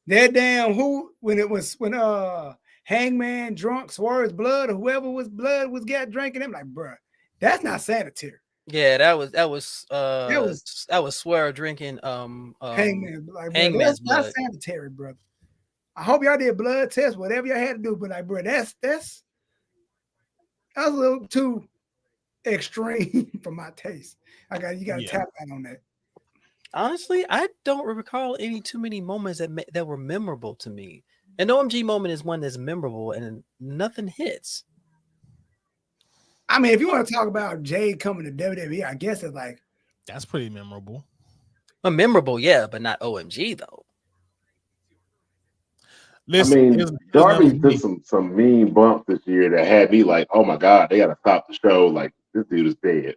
That damn when Hangman drunk Swerve's blood or whoever was blood was drinking, I'm like, bro, that's not sanitary. Yeah, that was Swerve drinking Hangman, like, bro, Hangman's that's not blood. sanitary, brother. I hope y'all did blood tests, whatever y'all had to do, but like, bro, that's a little too extreme for my taste. You got to tap out on that. Honestly, I don't recall any too many moments that were memorable to me. An OMG moment is one that's memorable and nothing hits. I mean, if you want to talk about Jade coming to WWE, I guess it's like that's pretty memorable. Memorable, yeah, but not OMG though. Listen, I mean, Darby did some mean bumps this year that had me like, oh my god, they got to stop the show. Like this dude is dead.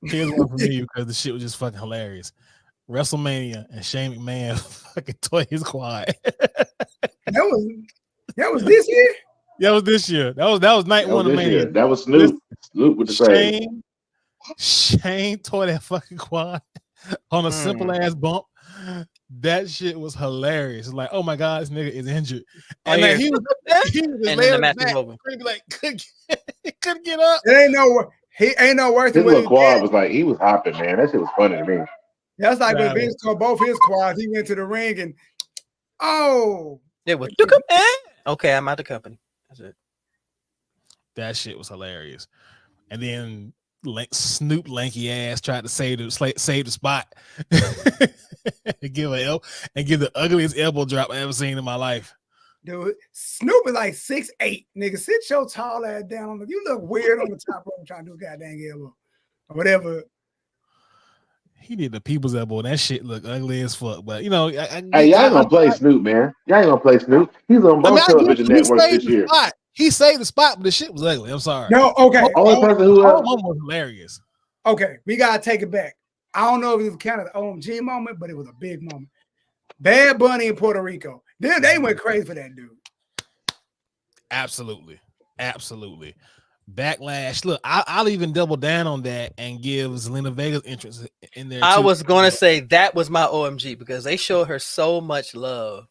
Here's one for me because the shit was just fucking hilarious. WrestleMania and Shane McMahon fucking toy his quad. that was That was this year? That was this year. That was night That one was of this year. Mania. That was Snoop. Snoop with the save. Shane tore that fucking quad on a simple ass bump. That shit was hilarious. It's like, oh my god, this nigga is injured. And like, he was just and laying then the on match his is back. over. He like couldn't get up. He ain't no worse His than what little he quad did. was like, he was hopping, man. That shit was funny to me. That's like when Nah, Vince tore both his quads. He went to the ring and It was okay. I'm out the company. That's it. That shit was hilarious. And then Snoop lanky ass tried to save the spot and give the ugliest elbow drop I ever seen in my life. dude, Snoop is like 6'8". Nigga, sit your tall ass down. You look weird on the top rope trying to do a goddamn elbow or whatever. He did the people's elbow, and that shit looked ugly as fuck. But you know, Hey, y'all ain't gonna play Snoop, man. Y'all ain't gonna play Snoop. He's on both television networks this year. He saved the spot, but the shit was ugly. I'm sorry. No, okay. Only person who was hilarious. Okay, we gotta take it back. I don't know if it was kind of the OMG moment, but it was a big moment. Bad Bunny in Puerto Rico. Then they went crazy for that dude. Absolutely. Backlash. Look, I'll even double down on that and give Zelina Vega's entrance in there. I too. was gonna say that was my OMG because they showed her so much love.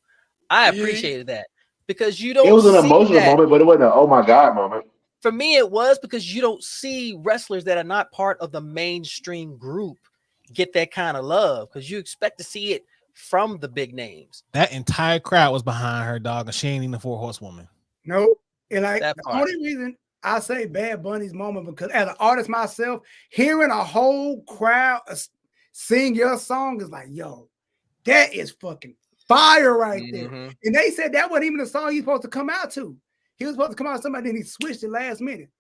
I appreciated that because you don't. It was an see emotional that. moment, but it wasn't an oh my god moment. For me, it was because you don't see wrestlers that are not part of the mainstream group get that kind of love because you expect to see it from the big names. That entire crowd was behind her, dog, and she ain't even the 4 horsewoman. No, and like That the part. only reason I say Bad Bunny's moment because as an artist myself, hearing a whole crowd sing your song is like, yo, that is fucking fire right there. And they said that wasn't even the song he was supposed to come out to. He was supposed to come out to somebody, then he switched it last minute.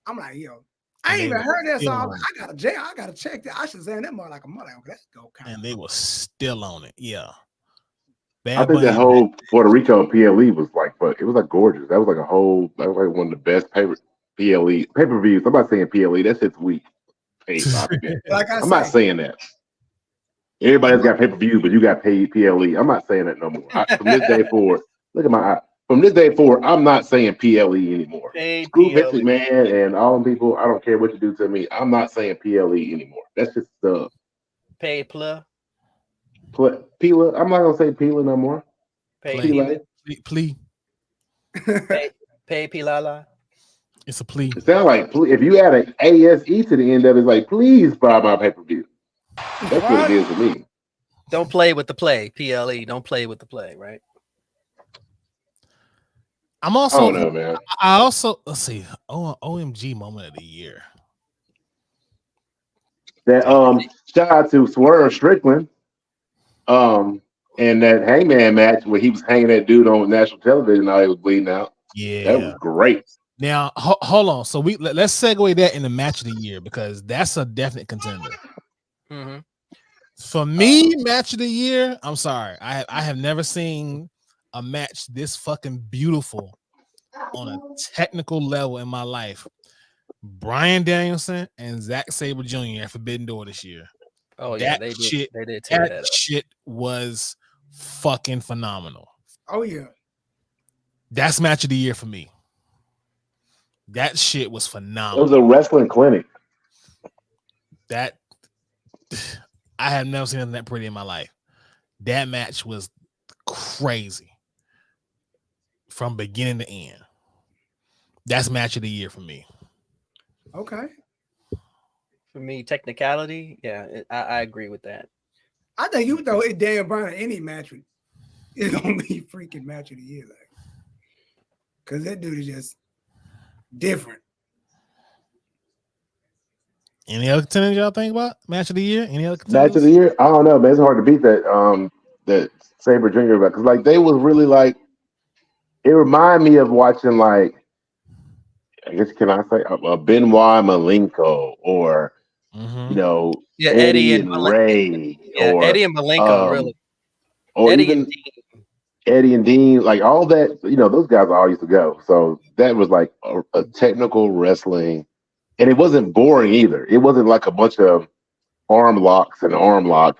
I'm like, yo, I ain't even heard that song. I gotta check that. I should say that more like a mother. Let's go. And they were still on it. Yeah. I think that whole Puerto Rico PLE was like, it was like gorgeous. That was like one of the best pay-per-views. I'm not saying PLE, that shit's weak. I'm not saying that. Everybody's got pay-per-view, but you got paid PLE. I'm not saying that no more. From this day forward, look at my eye. From this day forward, I'm not saying PLE anymore. Screw Vince McMahon and all them people. I don't care what you do to me. I'm not saying PLE anymore. That's just stuff. Pay Pla. Pila. I'm not gonna say Pila no more. Plea. Pay Pilala. It's a plea. It sounds like if you add an ASE to the end of it, it's like, please buy my pay-per-view. That's what it is to me. Don't play with the play. PLE. Don't play with the play, right? I'm also. I don't know, man. I also let's see. OMG moment of the year. That shout out to Swerve Strickland. And that Hangman match where he was hanging that dude on national television, all he was bleeding out. Yeah, that was great. Now hold on. So let's segue that in the match of the year because that's a definite contender. For me, match of the year. I'm sorry, I have never seen a match this fucking beautiful on a technical level in my life. Bryan Danielson and Zack Sabre Jr. at Forbidden Door this year. Oh yeah, they did tear that up. Shit was fucking phenomenal. Oh yeah, that's match of the year for me. That shit was phenomenal. It was a wrestling clinic. That I have never seen anything that pretty in my life. That match was crazy from beginning to end. That's match of the year for me. Okay. For me, technicality, yeah, I agree with that. I think you throw it Daniel Bryan in any match, it's gonna be freaking match of the year, like, because that dude is just different. Any other contenders y'all think about match of the year? Any other contenders? Match of the year? I don't know, man. It's hard to beat that. That Sabre Jr. because like they was really like. It reminded me of watching like. I guess can I say a Benoit Malenko or you know Eddie and Ray or Eddie and Malenko really or Eddie even and Dean. Eddie and Dean like all that those guys all used to go, so that was like a technical wrestling, and it wasn't boring either. It wasn't like a bunch of arm locks and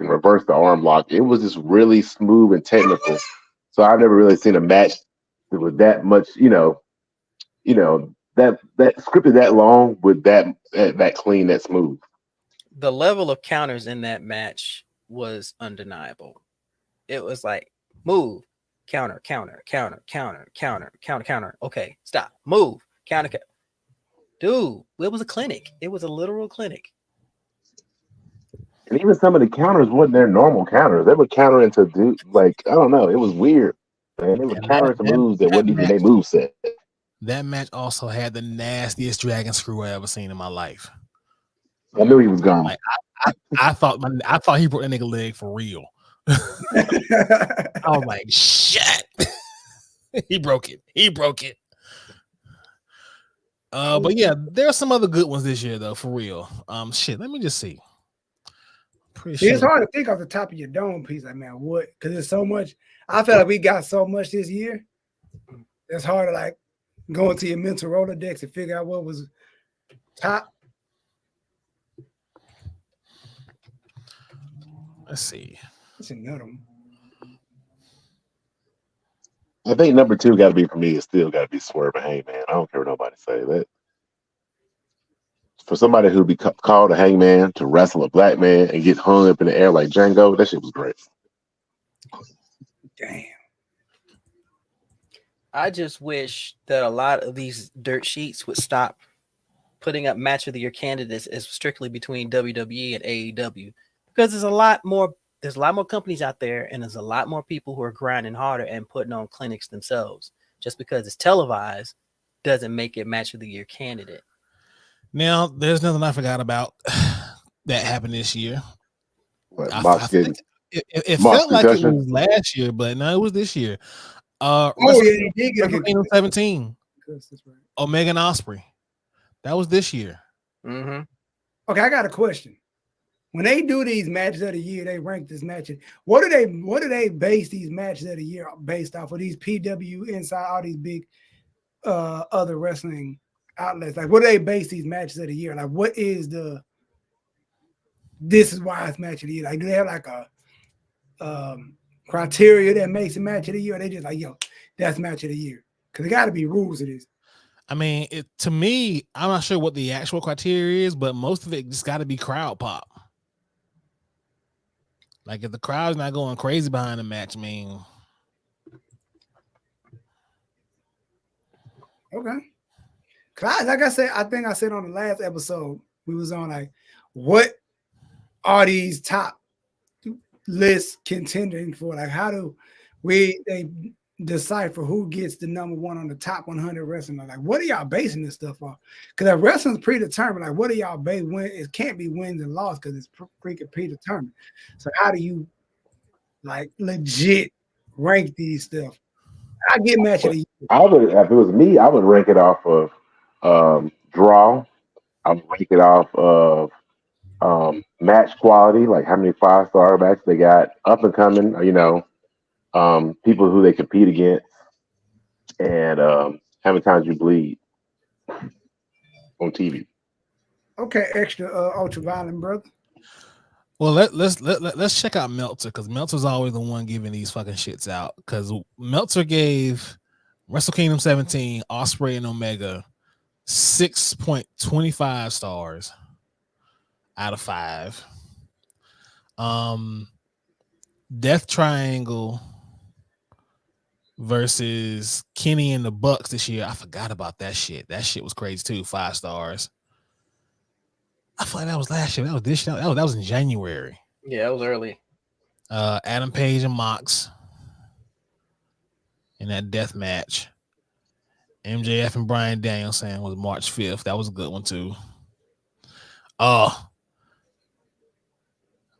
reverse the arm lock. It was just really smooth and technical. So I've never really seen a match with that much, that scripted that long with that clean, that smooth. The level of counters in that match was undeniable. It was like move, counter, counter, counter, counter, counter, counter, counter. Okay, stop, move, counter. Dude, it was a clinic. It was a literal clinic. And even some of the counters wasn't their normal counters. They were countering to I don't know. It was weird. Man. They were countering to moves that wasn't even their move set. That match also had the nastiest dragon screw I ever seen in my life. I knew he was gone. Like, I thought he broke that nigga leg for real. I was like, shit. He broke it. But yeah, there are some other good ones this year though, for real. Shit, let me just see. It's hard to think off the top of your dome piece, like, man, what? Because there's so much. I feel like we got so much this year. It's hard to like go into your mental Rolodex and figure out what was top. Let's see. That's another one. I think number 2 got to be for me. It's still got to be Swerve and Hangman. I don't care what nobody say. That for somebody who be called a Hangman to wrestle a black man and get hung up in the air like Django, that shit was great. Damn. I just wish that a lot of these dirt sheets would stop putting up match of the year candidates as strictly between WWE and AEW, because there's a lot more companies out there, and there's a lot more people who are grinding harder and putting on clinics themselves. Just because it's televised doesn't make it match of the year candidate. Now, there's nothing I forgot about that happened this year. I think it felt like it was last year, but no, it was this year. He did get 17. Right. Omega and Ospreay. That was this year. Mm-hmm. Okay, I got a question. When they do these matches of the year, they rank this match. What do they base these matches of the year based off of? These PW Inside, all these big other wrestling outlets? Like, what do they base these matches of the year? Like, what is this is why it's match of the year? Like, do they have like a criteria that makes it match of the year? Or they just like, yo, that's match of the year? Because there got to be rules to this. I mean, to me, I'm not sure what the actual criteria is, but most of it just got to be crowd pop. Like, if the crowd's not going crazy behind the match, I mean. Okay. Like I said, I think I said on the last episode, we was on like, what are these top lists contending for? Like, how do they decipher who gets the number one on the top 100 wrestling? Like, what are y'all basing this stuff on? Because that wrestling's predetermined. Like, what are y'all basing? It can't be wins and losses because it's freaking predetermined. So how do you like legit rank these stuff? I get match of the year. I would, if it was me, I would rank it off of draw. I would rank it off of match quality, like how many 5-star matches they got, up and coming, people who they compete against, and how many times you bleed on TV. Okay, extra ultra violent brother. Well, let's check out Meltzer, because Meltzer's always the one giving these fucking shits out. Because Meltzer gave Wrestle Kingdom 17, Ospreay and Omega 6.25 stars out of 5. Death Triangle versus Kenny and the Bucks this year. I forgot about that shit. That shit was crazy too. 5 stars. I feel like that was last year. That was this year. That was in January. Yeah, it was early. Adam Page and Mox in that death match. MJF and Bryan Danielson was March 5th. That was a good one too.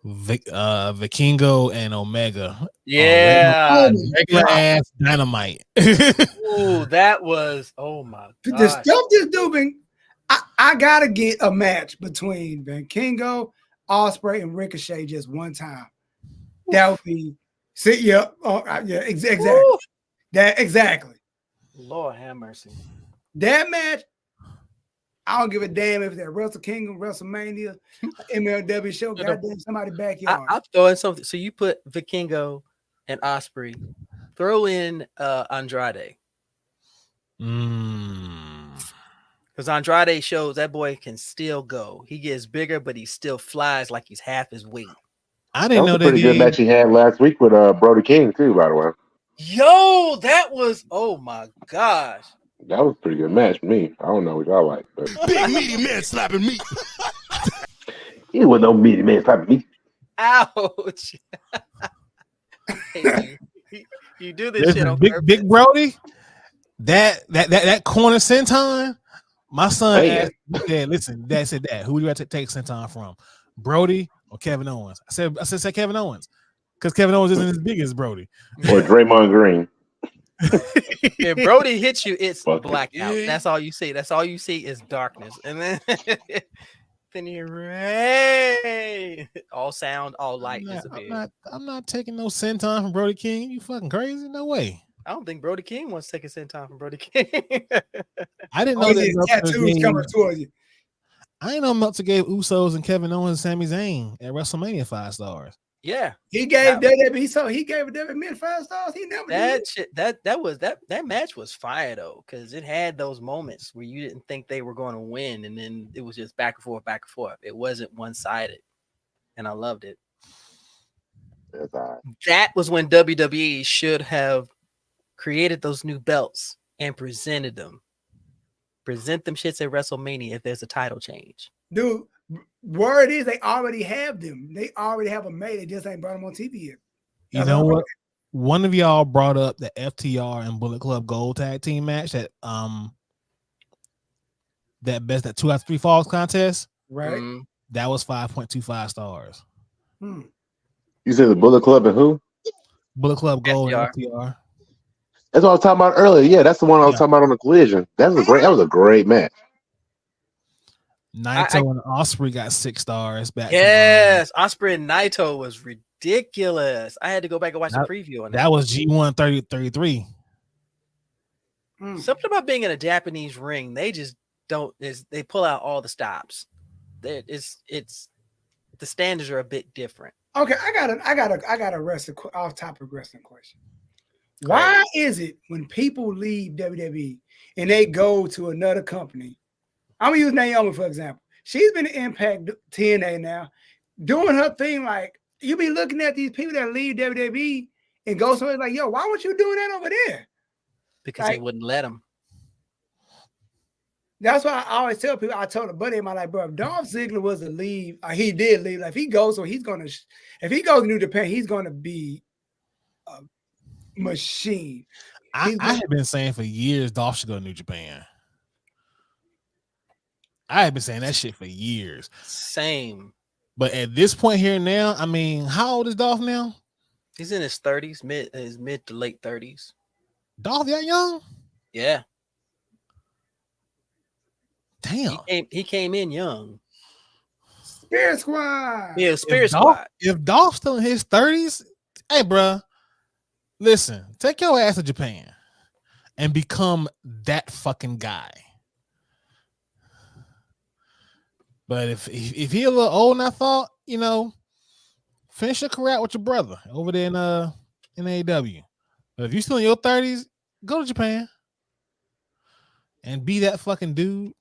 Vikingo and Omega. Yeah. Regular ass Dynamite. Ooh, that was, oh my god. The stuff this dude I gotta get a match between Vikingo, Ospreay, and Ricochet just one time. That would be exactly. Ooh. Exactly. Lord have mercy. That match, I don't give a damn if they're Wrestle Kingdom, WrestleMania, MLW show, goddamn somebody backyard. I'm throwing something. So you put Vikingo and Ospreay, throw in Andrade. Because Andrade shows that boy can still go. He gets bigger, but he still flies like he's half his weight. I didn't know that was a pretty good match he had last week with Brody King too, by the way. Yo, that was my gosh. That was a pretty good match for me. I don't know what y'all like, but big meaty man slapping me. He wasn't no meaty man slapping me. Ouch. Hey, you do this shit on Big Brody. That corner senton. My son asked, listen, Dad said that. Who do you have to take senton from? Brody or Kevin Owens? I said Kevin Owens. Because Kevin Owens isn't as big as Brody. Or Draymond Green. If Brody hits you, it's blackout. That's all you see. That's all you see is darkness. And then all sound, all light disappears. I'm not taking no senton from Brody King. You fucking crazy? No way. I don't think Brody King wants to take a senton from Brody King. I didn't know that tattoos coming towards you. I didn't know Meltzer gave Usos and Kevin Owens and Sami Zayn at WrestleMania 5 stars. Yeah, he gave WWE. He gave David Mid 5 stars. He never that shit. That match was fire though, because it had those moments where you didn't think they were going to win, and then it was just back and forth, back and forth. It wasn't one sided, and I loved it. That was when WWE should have created those new belts and presented them. Present them shits at WrestleMania if there's a title change, dude. Word is they already have them. They already have them made. They just ain't brought them on TV yet. You know what? One of y'all brought up the FTR and Bullet Club Gold Tag Team match that that 2 out of 3 falls contest. Right. That was 5.25 stars. You said the Bullet Club and who? Bullet Club Gold and FTR. That's what I was talking about earlier. Yeah, that's the one I was talking about on the Collision. That was a great match. Naito and Ospreay got 6 stars back. Yes, Ospreay and Naito was ridiculous. I had to go back and watch the preview on that. That was G1 33. Something about being in a Japanese ring, they just don't. They pull out all the stops. It's the standards are a bit different. Okay, I got a off-topic wrestling question. Why is it when people leave WWE and they go to another company? I'm gonna use Naomi for example. She's been in Impact TNA now, doing her thing. Like you be looking at these people that leave WWE and go somewhere like, yo, why weren't you doing that over there? Because they wouldn't let them. That's why I always tell people. I told a buddy of mine, like, bro, if Dolph Ziggler was to leave, he did leave. Like, if he goes, so he's gonna. If he goes to New Japan, he's gonna be a machine. I have been saying for years, Dolph should go to New Japan. I have been saying that shit for years. Same. But at this point here now, I mean, how old is Dolph now? He's in his 30s, mid to late 30s. Dolph that young? Yeah. Damn. He came in young. Spirit Squad. Yeah, Spirit Squad. If Dolph's still in his 30s, hey, bro, listen, take your ass to Japan and become that fucking guy. But if he a little old and I thought, finish your career out with your brother over there in AEW. But if you're still in your 30s, go to Japan and be that fucking dude.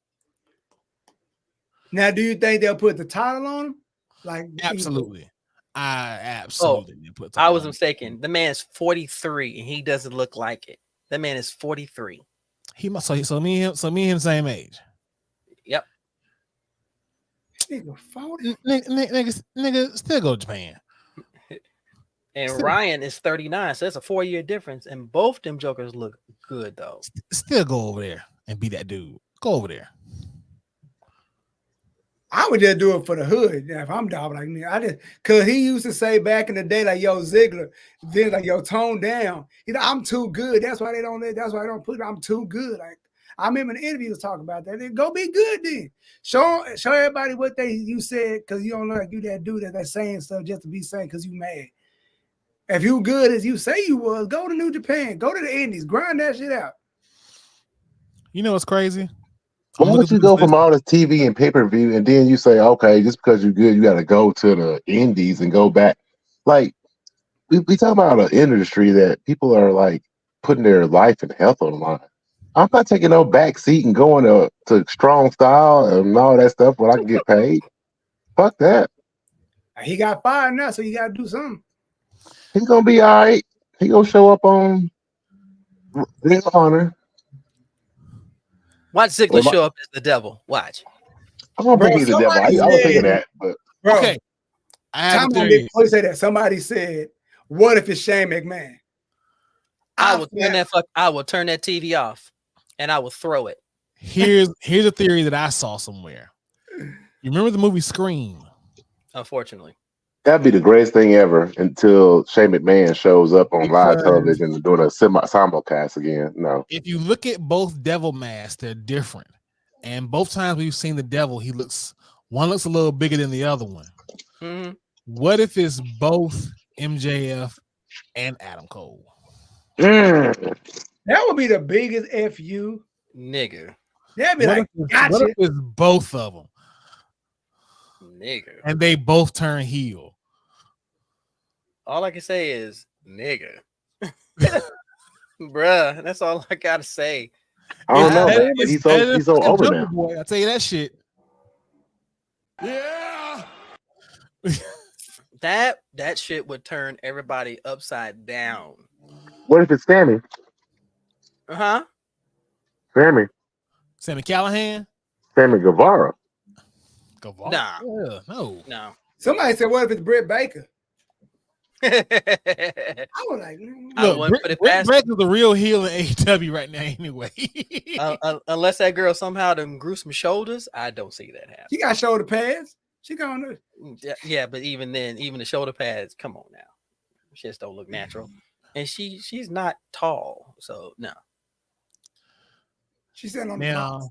Now, do you think they'll put the title on him? Like, absolutely. I absolutely put. I was mistaken. The man's 43 and he doesn't look like it. That man is 43. He must. So me and him same age. Yep. Nigga still go to Japan. And Ryan is 39, so that's a 4-year difference. And both them jokers look good though. Still go over there and be that dude. Go over there. I would just do it for the hood. Yeah, if I'm Dolph like me, cause he used to say back in the day, like, yo, Ziggler, then like, yo, tone down. I'm too good. That's why they don't put it. I'm too good. Like, I remember the interviews talking about that. Then go be good then. Show everybody what you said, because you don't look like you that dude that's saying stuff just to be saying because you mad. If you good as you say you was, go to New Japan, go to the Indies, grind that shit out. You know what's crazy? Why would you go from all the TV and pay-per-view and then you say, okay, just because you're good, you got to go to the Indies and go back? Like, we talk about an industry that people are like putting their life and health on the line. I'm not taking no back seat and going to Strong Style and all that stuff when I can get paid. Fuck that. He got fired now, so you got to do something. He's gonna be all right. He gonna show up on Ring of Honor. Watch Ziggler show up as the devil. Watch. I don't think he's the devil. I was thinking that, but Bro, okay. Somebody said, "What if it's Shane McMahon?" I will turn that TV off, and I will throw it. Here's a theory that I saw somewhere. You remember the movie Scream? Unfortunately, that'd be the greatest thing ever until Shane McMahon shows up on live television and doing a simulcast again. No. If you look at both devil masks, they're different. And both times we've seen the devil, one looks a little bigger than the other one. Mm-hmm. What if it's both MJF and Adam Cole? That would be the biggest FU. Nigga. That'd be what if it's both of them? Nigga. And they both turn heel. All I can say is nigga. Bruh, that's all I gotta say. I don't know. Man. He's so over now. Boy, I'll tell you that shit. Yeah. That shit would turn everybody upside down. What if it's Sammy? Uh-huh. Sammy Callahan? Sammy Guevara. Nah. Yeah, no. Somebody said, "What if it's Britt Baker?" I was like, Britt Baker's the real heel in AEW right now, anyway. Unless that girl somehow done grew some shoulders, I don't see that happen. She got shoulder pads. She gonna. Yeah, but even then, even the shoulder pads, come on now, she just don't look natural, and she's not tall, so no. She said on now.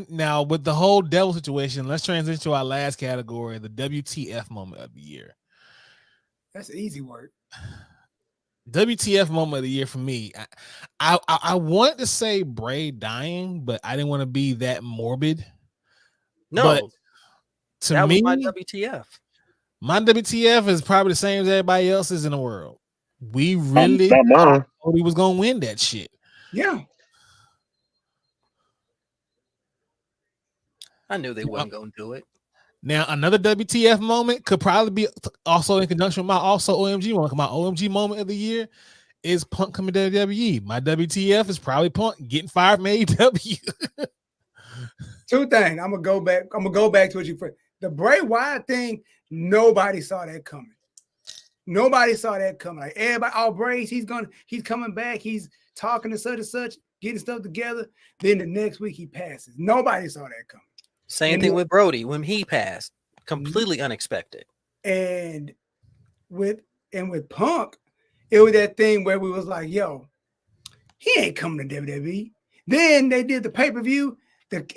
Now with the whole devil situation, let's transition to our last category, the WTF moment of the year. That's easy work. WTF moment of the year for me. I wanted to say Bray dying, but I didn't want to be that morbid. No, but to me, was my WTF. My WTF is probably the same as everybody else's in the world. We really thought he was gonna win that shit. Yeah. I knew they wasn't going to do it. Now, another WTF moment could probably be also in conjunction with my OMG moment. My OMG moment of the year is Punk coming to WWE. My WTF is probably Punk getting fired from AEW. Two things. I'm gonna go back to what you first. The Bray Wyatt thing, nobody saw that coming. Nobody saw that coming. Like everybody, all Bray's, he's coming back, he's talking to such and such, getting stuff together. Then the next week he passes. Nobody saw that coming. Same thing with Brody when he passed, completely unexpected. And with Punk, it was that thing where we was like, yo, he ain't coming to WWE. Then they did the pay-per-view,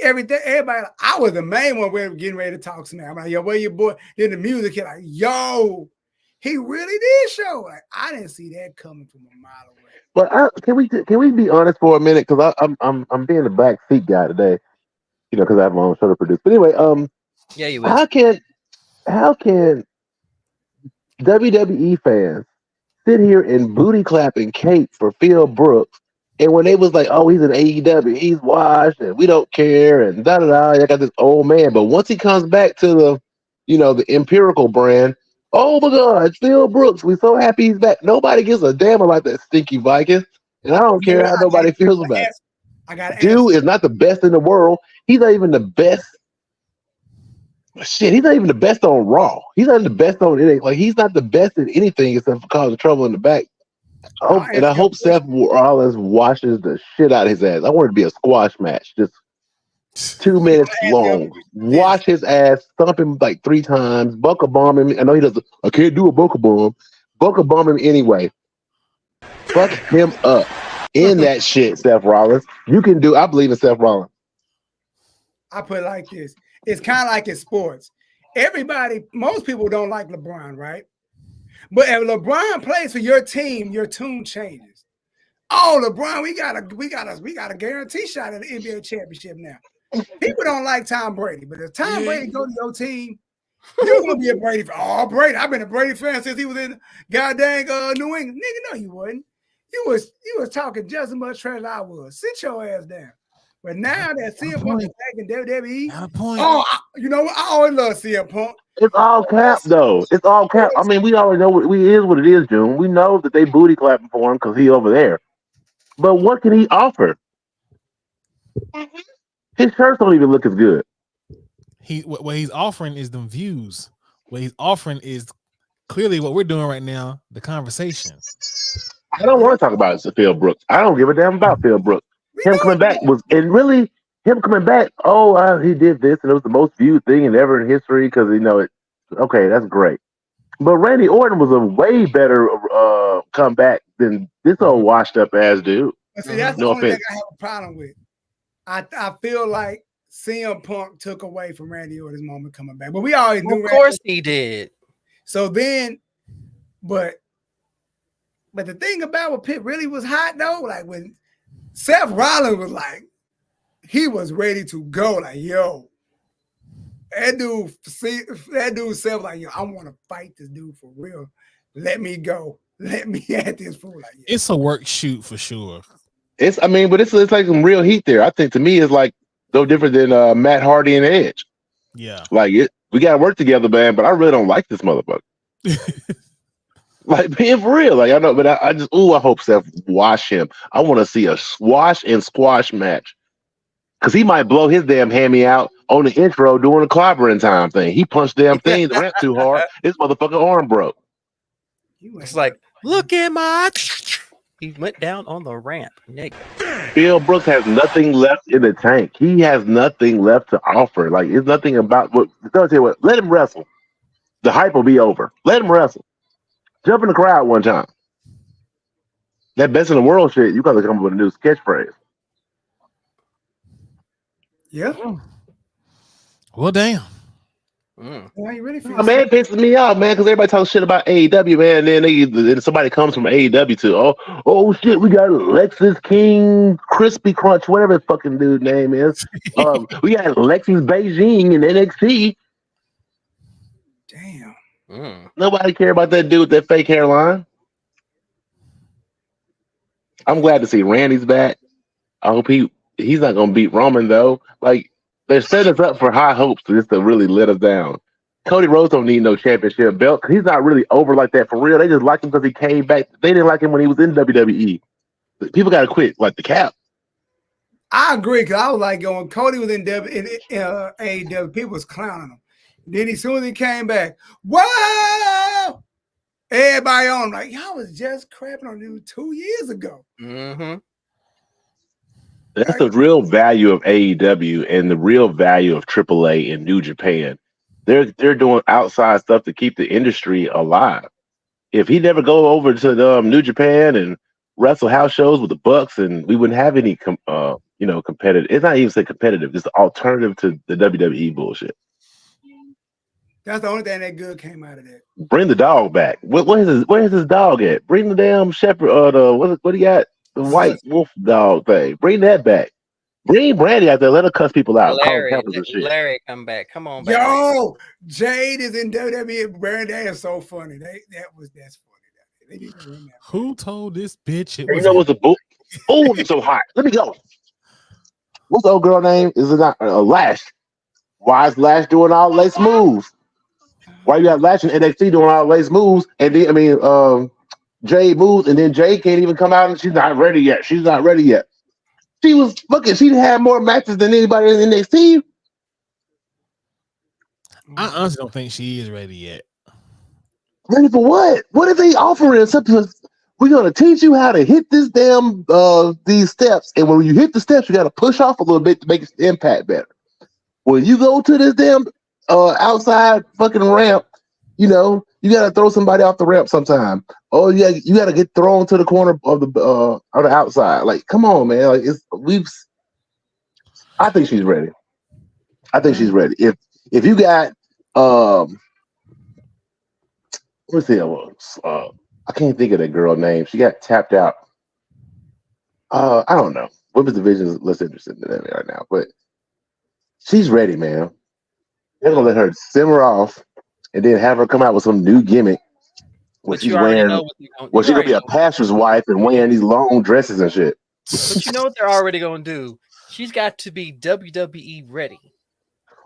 everybody, I was the main one where we're getting ready to talk to now. I'm like, yo, where your boy? Then the music hit like, yo, he really did show. Like, I didn't see that coming from a mile away. But can we be honest for a minute? Because I'm being the back seat guy today. You know, because I have my own show to produce. But anyway, yeah, you will. How can WWE fans sit here and booty clap and cape for Phil Brooks, and when they was like, "Oh, he's an AEW, he's washed, and we don't care," and da da da, I got this old man. But once he comes back to the, the Empirical brand, oh my God, it's Phil Brooks. We're so happy he's back. Nobody gives a damn about that stinky Viking, and I don't care how nobody feels about it. Dude is not the best in the world. He's not even the best. Shit, he's not even the best on Raw. He's not the best on anything. Like, he's not the best at anything except for causing trouble in the back. I hope Seth Rollins washes the shit out of his ass. I want it to be a squash match, just 2 minutes long. Wash his ass, thump him like 3 times, buckle bomb him. I know he doesn't. I can't do a buckle bomb. Buckle bomb him anyway. Fuck him up. In that shit, Seth Rollins. You can do. I believe in Seth Rollins. I put it like this. It's kind of like in sports. Most people don't like LeBron, right? But if LeBron plays for your team, your tune changes. Oh, LeBron, we got a guarantee shot at the NBA championship now. People don't like Tom Brady, but if Tom Brady go to your team, you're gonna be a Brady fan. Oh, Brady! I've been a Brady fan since he was in goddamn New England. Nigga, no, you wasn't. You was talking just as much trash as I was. Sit your ass down. But now that CM Punk is back in WWE, you know what? I always love CM Punk. It's all cap, though. It's all cap. I mean, we already know it is what it is, June. We know that they booty clapping for him because he over there. But what can he offer? His shirts don't even look as good. What he's offering is the views. What he's offering is clearly what we're doing right now, the conversation. I don't want to talk about Phil Brooks. I don't give a damn about Phil Brooks. Him coming back him coming back. Oh, he did this, and it was the most viewed thing ever in history because okay, that's great. But Randy Orton was a way better comeback than this old washed up ass dude. See, that's the only thing I have a problem with. I feel like CM Punk took away from Randy Orton's moment coming back, but we always knew. Of course he did. So then, but the thing about what Pitt really was hot though, like when Seth Rollins was like, he was ready to go. Like, yo, that dude Seth like, yo, I want to fight this dude for real. Let me go. Let me at this fool. Like, yeah. It's a work shoot for sure. But it's like some real heat there. I think to me it's like no different than Matt Hardy and Edge. Yeah, like we gotta work together, man. But I really don't like this motherfucker. Like being for real, like I know, but I just I hope Seth wash him. I want to see a swash and squash match because he might blow his damn hammy out on the intro doing a clobbering time thing. He punched damn thing the ramp too hard. His motherfucking arm broke. It's like, look at my. He went down on the ramp, nigga. Phil Brooks has nothing left in the tank. He has nothing left to offer. Like it's nothing about what. I'll tell you what. Let him wrestle. The hype will be over. Let him wrestle. Jump in the crowd one time. That best in the world shit, you gotta come up with a new catchphrase. Yeah. Well, damn. Why you really feel Man, it pisses me off, man, because everybody talks shit about AEW, man, and then somebody comes from AEW to, oh shit, we got Lexus King, Crispy Crunch, whatever the fucking dude name is. We got Lexus Beijing in NXT. Damn. Nobody care about that dude with that fake hairline. I'm glad to see Randy's back. I hope he's not gonna beat Roman though. Like they're setting us up for high hopes just to really let us down. Cody Rhodes don't need no championship belt. He's not really over like that for real. They just like him because he came back. They didn't like him when he was in WWE. People gotta quit like the Cap. I agree because I was like when Cody was in AEW, people was clowning him. Then as soon as he came back, whoa! Everybody on him like, y'all was just crapping on you 2 years ago. Mm-hmm. That's the real value of AEW and the real value of AAA and New Japan. They're doing outside stuff to keep the industry alive. If he never go over to New Japan and wrestle house shows with the Bucks, and we wouldn't have any competitive. It's not even say competitive. It's the alternative to the WWE bullshit. That's the only thing that good came out of that. Bring the dog back. Where's his dog at? Bring the damn shepherd. What do you got? The white wolf dog thing. Bring that back. Bring Brandy out there. Let her cuss people out. Larry, come back. Come on back. Yo, Jade is in WWE. Brandy, that is so funny. That's funny. Who told this bitch it was? You know what's a book? Oh, it's so hot. Let me go. What's the old girl name? Is it not Lash? Why is Lash doing all lace moves? Why you got Lash in NXT doing all lace moves? And then Jade moves, and then Jade can't even come out, and she's not ready yet. She had more matches than anybody in NXT. I honestly don't think she is ready yet. Ready for what? What are they offering? We're gonna teach you how to hit this damn these steps, and when you hit the steps, you got to push off a little bit to make the impact better. When you go to this damn outside fucking ramp, you got to throw somebody off the ramp sometime. Oh yeah, you got to get thrown to the corner of the on the outside. Like, come on, man. Like I think she's ready. If you got what's the I can't think of that girl name. She got tapped out. I don't know. Women's division is less interested in that right now, but she's ready, man. They're gonna let her simmer off and then have her come out with some new gimmick Well, But she's you already wearing. know what they're going. Well, she's gonna already be a know. pastor's wife and wearing these long dresses and shit. But you know what they're already going to do. She's got to be WWE ready.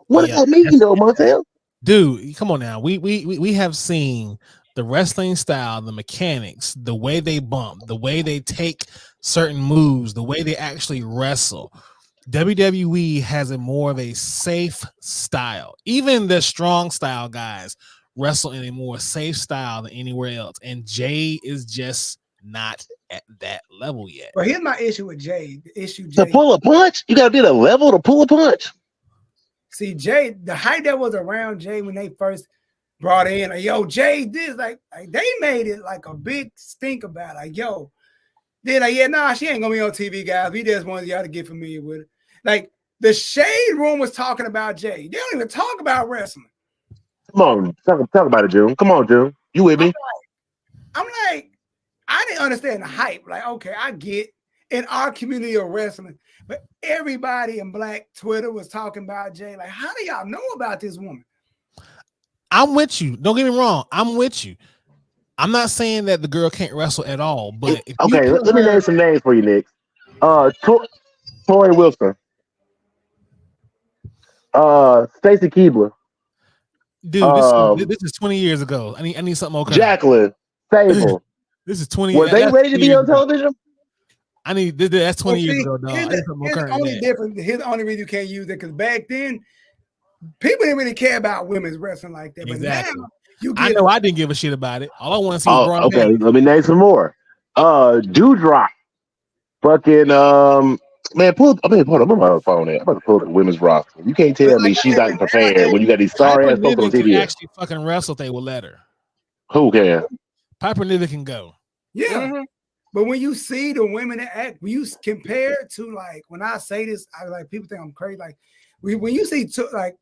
What does that mean, though, Montel? Dude, come on now. We have seen the wrestling style, the mechanics, the way they bump, the way they take certain moves, the way they actually wrestle. WWE has a more of a safe style. Even the strong style guys wrestle in a more safe style than anywhere else. And Jade is just not at that level yet. But here's my issue with Jade. The issue To Jade. pull a punch, you gotta be at a level to pull a punch. See, Jade, the hype that was around Jade when they first brought in, like, yo, Jade, this, like they made it like a big stink about it. Like, yo, they're like, yeah, nah, she ain't gonna be on TV, guys. We just wanted y'all to get familiar with it. Like, the Shade Room was talking about Jade. They don't even talk about wrestling. Come on, talk about it, June. Come on, June. You with me? I'm like, I didn't understand the hype. Like, okay, I get in our community of wrestling, but everybody in Black Twitter was talking about Jade. Like, how do y'all know about this woman? I'm with you. Don't get me wrong. I'm with you. I'm not saying that the girl can't wrestle at all, but if Okay, let me name some names for you, Nick. Tori Wilson. Stacy Keibler. Dude, this is 20 years ago. I need something more. Jacqueline Sable. This is 20. Were they ready to be on television? I need that's 20 years ago, dog. Here's the only reason you can't use it, because back then people didn't really care about women's wrestling like that. Exactly. But now you get I know I didn't give a shit about it. All I want to see is Braun. Okay, let me name some more. Doudrop. Fucking man, hold on, I'm on my phone there. I'm about to pull the women's roster. You can't tell me she's not prepared when you got these sorry ass folks on TV. Actually fucking wrestle if they will let her. Who can? Piper Niven can go. Yeah. Mm-hmm. But when you see the women that act, when you compare it to, like, when I say this, I like people think I'm crazy. Like when you see Trish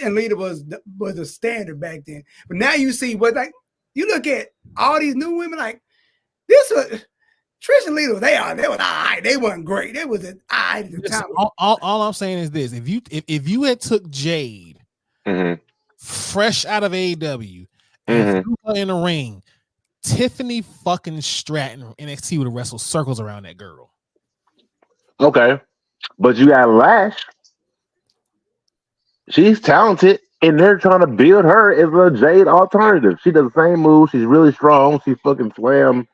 and Lita was the standard back then, but now you see what, like, you look at all these new women, like this was Trish and Lita. They was all right. They wasn't great. They was all right at the time. All I'm saying is this: if you had took Jade fresh out of AEW and threw her in the ring, Tiffany fucking Stratton from NXT would have wrestled circles around that girl. Okay, but you got Lash. She's talented, and they're trying to build her as a Jade alternative. She does the same move. She's really strong. She fucking slam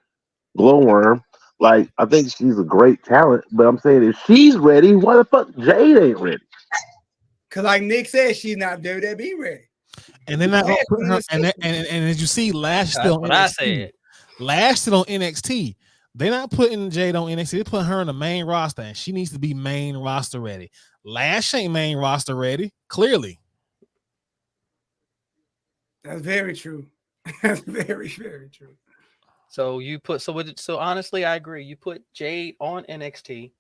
Glowworm. Like, I think she's a great talent, but I'm saying if she's ready, why the fuck Jade ain't ready? Because like Nick said, she's not WWE ready. And then and as you see, Lash still on NXT. I said. Lash still on NXT. They're not putting Jade on NXT. They're putting her on the main roster, and she needs to be main roster ready. Lash ain't main roster ready, clearly. That's very true. That's very, very true. So honestly, I agree. You put Jade on NXT,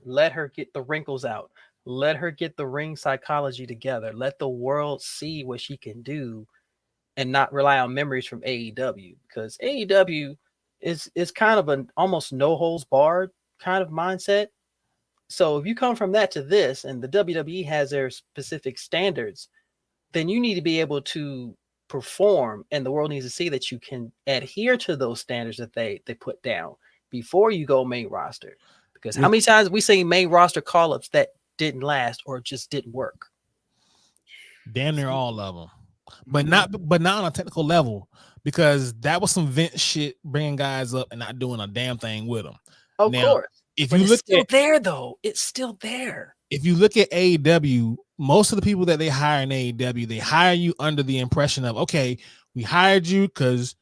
let her get the wrinkles out, let her get the ring psychology together, let the world see what she can do, and not rely on memories from AEW, because AEW is kind of an almost no holds barred kind of mindset. So if you come from that to this, and the WWE has their specific standards, then you need to be able to perform, and the world needs to see that you can adhere to those standards that they put down before you go main roster. Because how many times we see main roster call-ups that didn't last or just didn't work? Damn near all of them, but not on a technical level, because that was some Vince shit, bringing guys up and not doing a damn thing with them. Of course, if but you look still there though, it's still there. If you look at AEW, most of the people that they hire in AEW, they hire you under the impression of, okay, we hired you because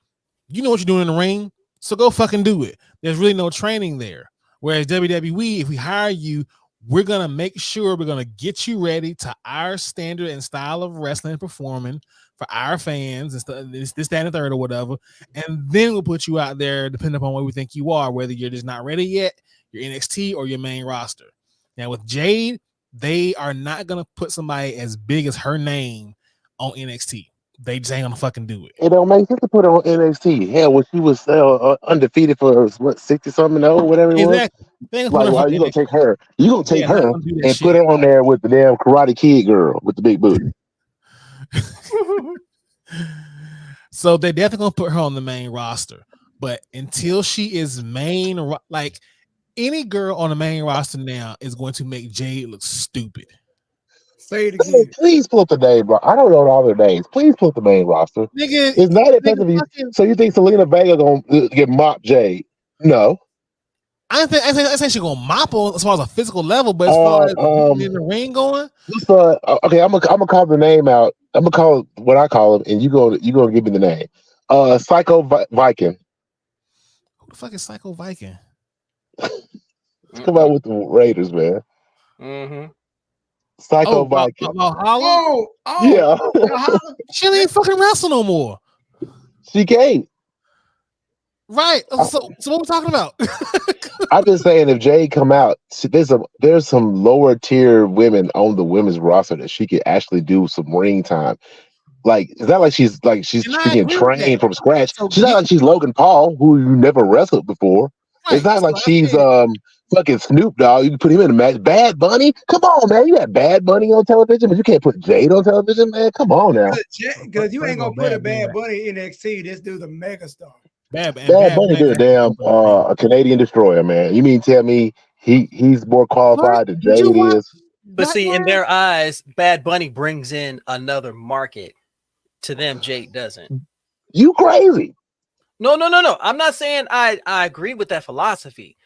you know what you're doing in the ring, so go fucking do it. There's really no training there. Whereas WWE, if we hire you, we're going to make sure we're going to get you ready to our standard and style of wrestling and performing for our fans, and this, that, and the third or whatever. And then we'll put you out there depending upon where we think you are, whether you're just not ready yet, you're NXT or your main roster. Now with Jade, they are not going to put somebody as big as her name on NXT. They just ain't going to fucking do it. It don't make sense to put her on NXT. Hell, when she was undefeated for what, 60-something old, whatever it was. Like, why you gonna take her? You gonna take her and put her on there with the damn Karate Kid girl with the big booty? So they're definitely gonna put her on the main roster. But until she is main, like any girl on the main roster now is going to make Jade look stupid. Say it Hey, again. please pull up the name, bro. I don't know all their names. Please pull up the main roster. Nigga, It's not effective. So you think Selena Vega gonna get mopped, Jade? No. I think she's gonna mop on as far as a physical level, but as far as in the ring going, okay, I'm gonna call the name out. I'm gonna call what I call him, and you gonna give me the name. Psycho Viking. Who the fuck is Psycho Viking? Come out with the Raiders, man. Mm-hmm. Psycho Viking. Yeah. She ain't fucking wrestle no more. She can't. Right. So what we talking about? I'm just saying, if Jade come out, there's some lower tier women on the women's roster that she could actually do some ring time. Like, it's not like she's being trained from scratch. So she's not like she's Logan Paul, who you never wrestled before. Right. It's not like she's fucking Snoop Dogg. You can put him in a match. Bad Bunny, come on, man. You got Bad Bunny on television, but you can't put Jade on television, man. Come on now. Because you ain't gonna put a Bad Bunny in NXT. This dude's a megastar. Bad Bunny did a damn a Canadian destroyer, man. You mean tell me he's more qualified than Jade is? But see, in their eyes, Bad Bunny brings in another market. To them, Jade doesn't. You crazy? No. I'm not saying I agree with that philosophy,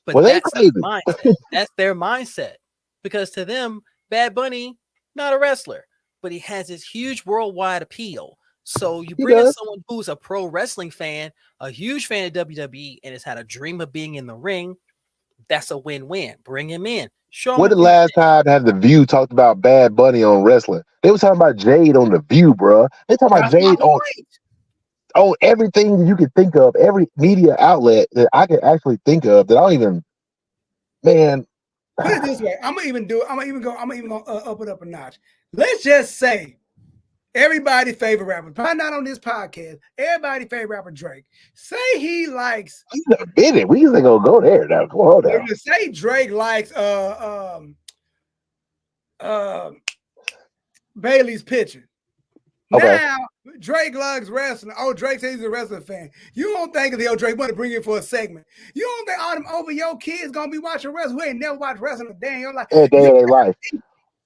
but that's their mindset. That's their mindset. Because to them, Bad Bunny, not a wrestler, but he has this huge worldwide appeal. So you bring in someone who's a pro wrestling fan, a huge fan of WWE, and has had a dream of being in the ring. That's a win-win. Bring him in. Show him. When the last time had The View talked about Bad Bunny on wrestling? They were talking about Jade on The View, bro. They talking about Jade on everything you could think of, every media outlet that I could actually think of that I don't even, man. Put it this way, I'm gonna even go up it up a notch. Let's just say everybody favorite rapper, probably not on this podcast. Everybody favorite rapper Drake. Say he likes. We used to go there now. Come on now. Say Drake likes Bailey's picture. Okay. Now Drake loves wrestling. Oh, Drake says he's a wrestling fan. You don't think Drake want to bring in for a segment? You don't think all them over your kids gonna be watching wrestling? Who ain't never watched wrestling a day in your life? A day in their life.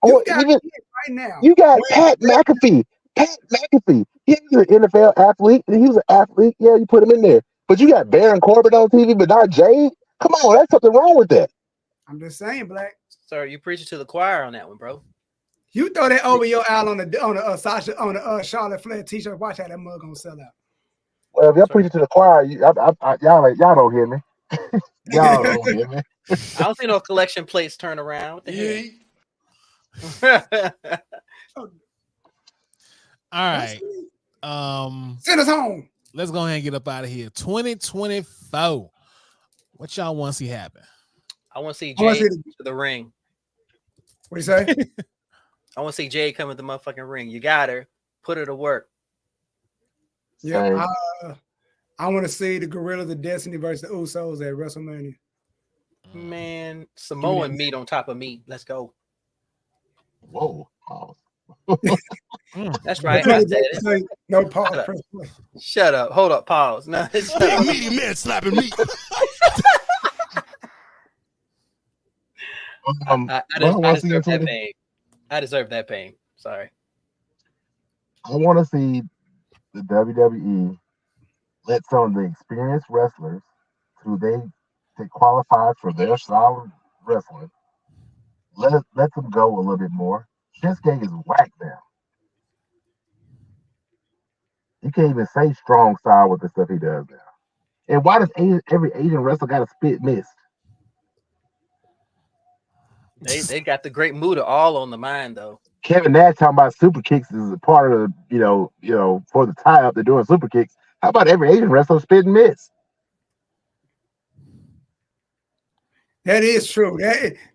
You got right now. You got Pat McAfee. Pat McAfee. He was an NFL athlete. He was an athlete. Yeah, you put him in there. But you got Baron Corbin on TV, but not Jade. Come on, that's something wrong with that. I'm just saying, Black. Sir, you preaching to the choir on that one, bro. You throw that over your aisle on the Charlotte Flair t-shirt. Watch how that mug gonna sell out. Well, if y'all preaching to the choir, y'all don't hear me. Y'all don't hear me. I don't see no collection plates turn around. All right. Send us home. Let's go ahead and get up out of here. 2024. What y'all want to see happen? I want to see Jade to the ring. What do you say? I want to see Jade come to the motherfucking ring. You got her. Put her to work. Yeah. I want to see the Gorillas of Destiny versus the Usos at WrestleMania. Man, Samoan meat on top of meat. Let's go. Whoa. That's right. I said it. No pause. Shut up. Hold up. Pause. No, meaty man slapping me. I deserve that pain. I deserve that pain. Sorry. I want to see the WWE let some of the experienced wrestlers who they qualified for their style of wrestling, let them go a little bit more. Shinsuke is whack now. You can't even say strong style with the stuff he does now. And why does every Asian wrestler got a spit mist? They got the Great Muta all on the mind though. Kevin Nash talking about super kicks is a part of for the tie up they're doing super kicks. How about every Asian wrestler spit and miss? That is true.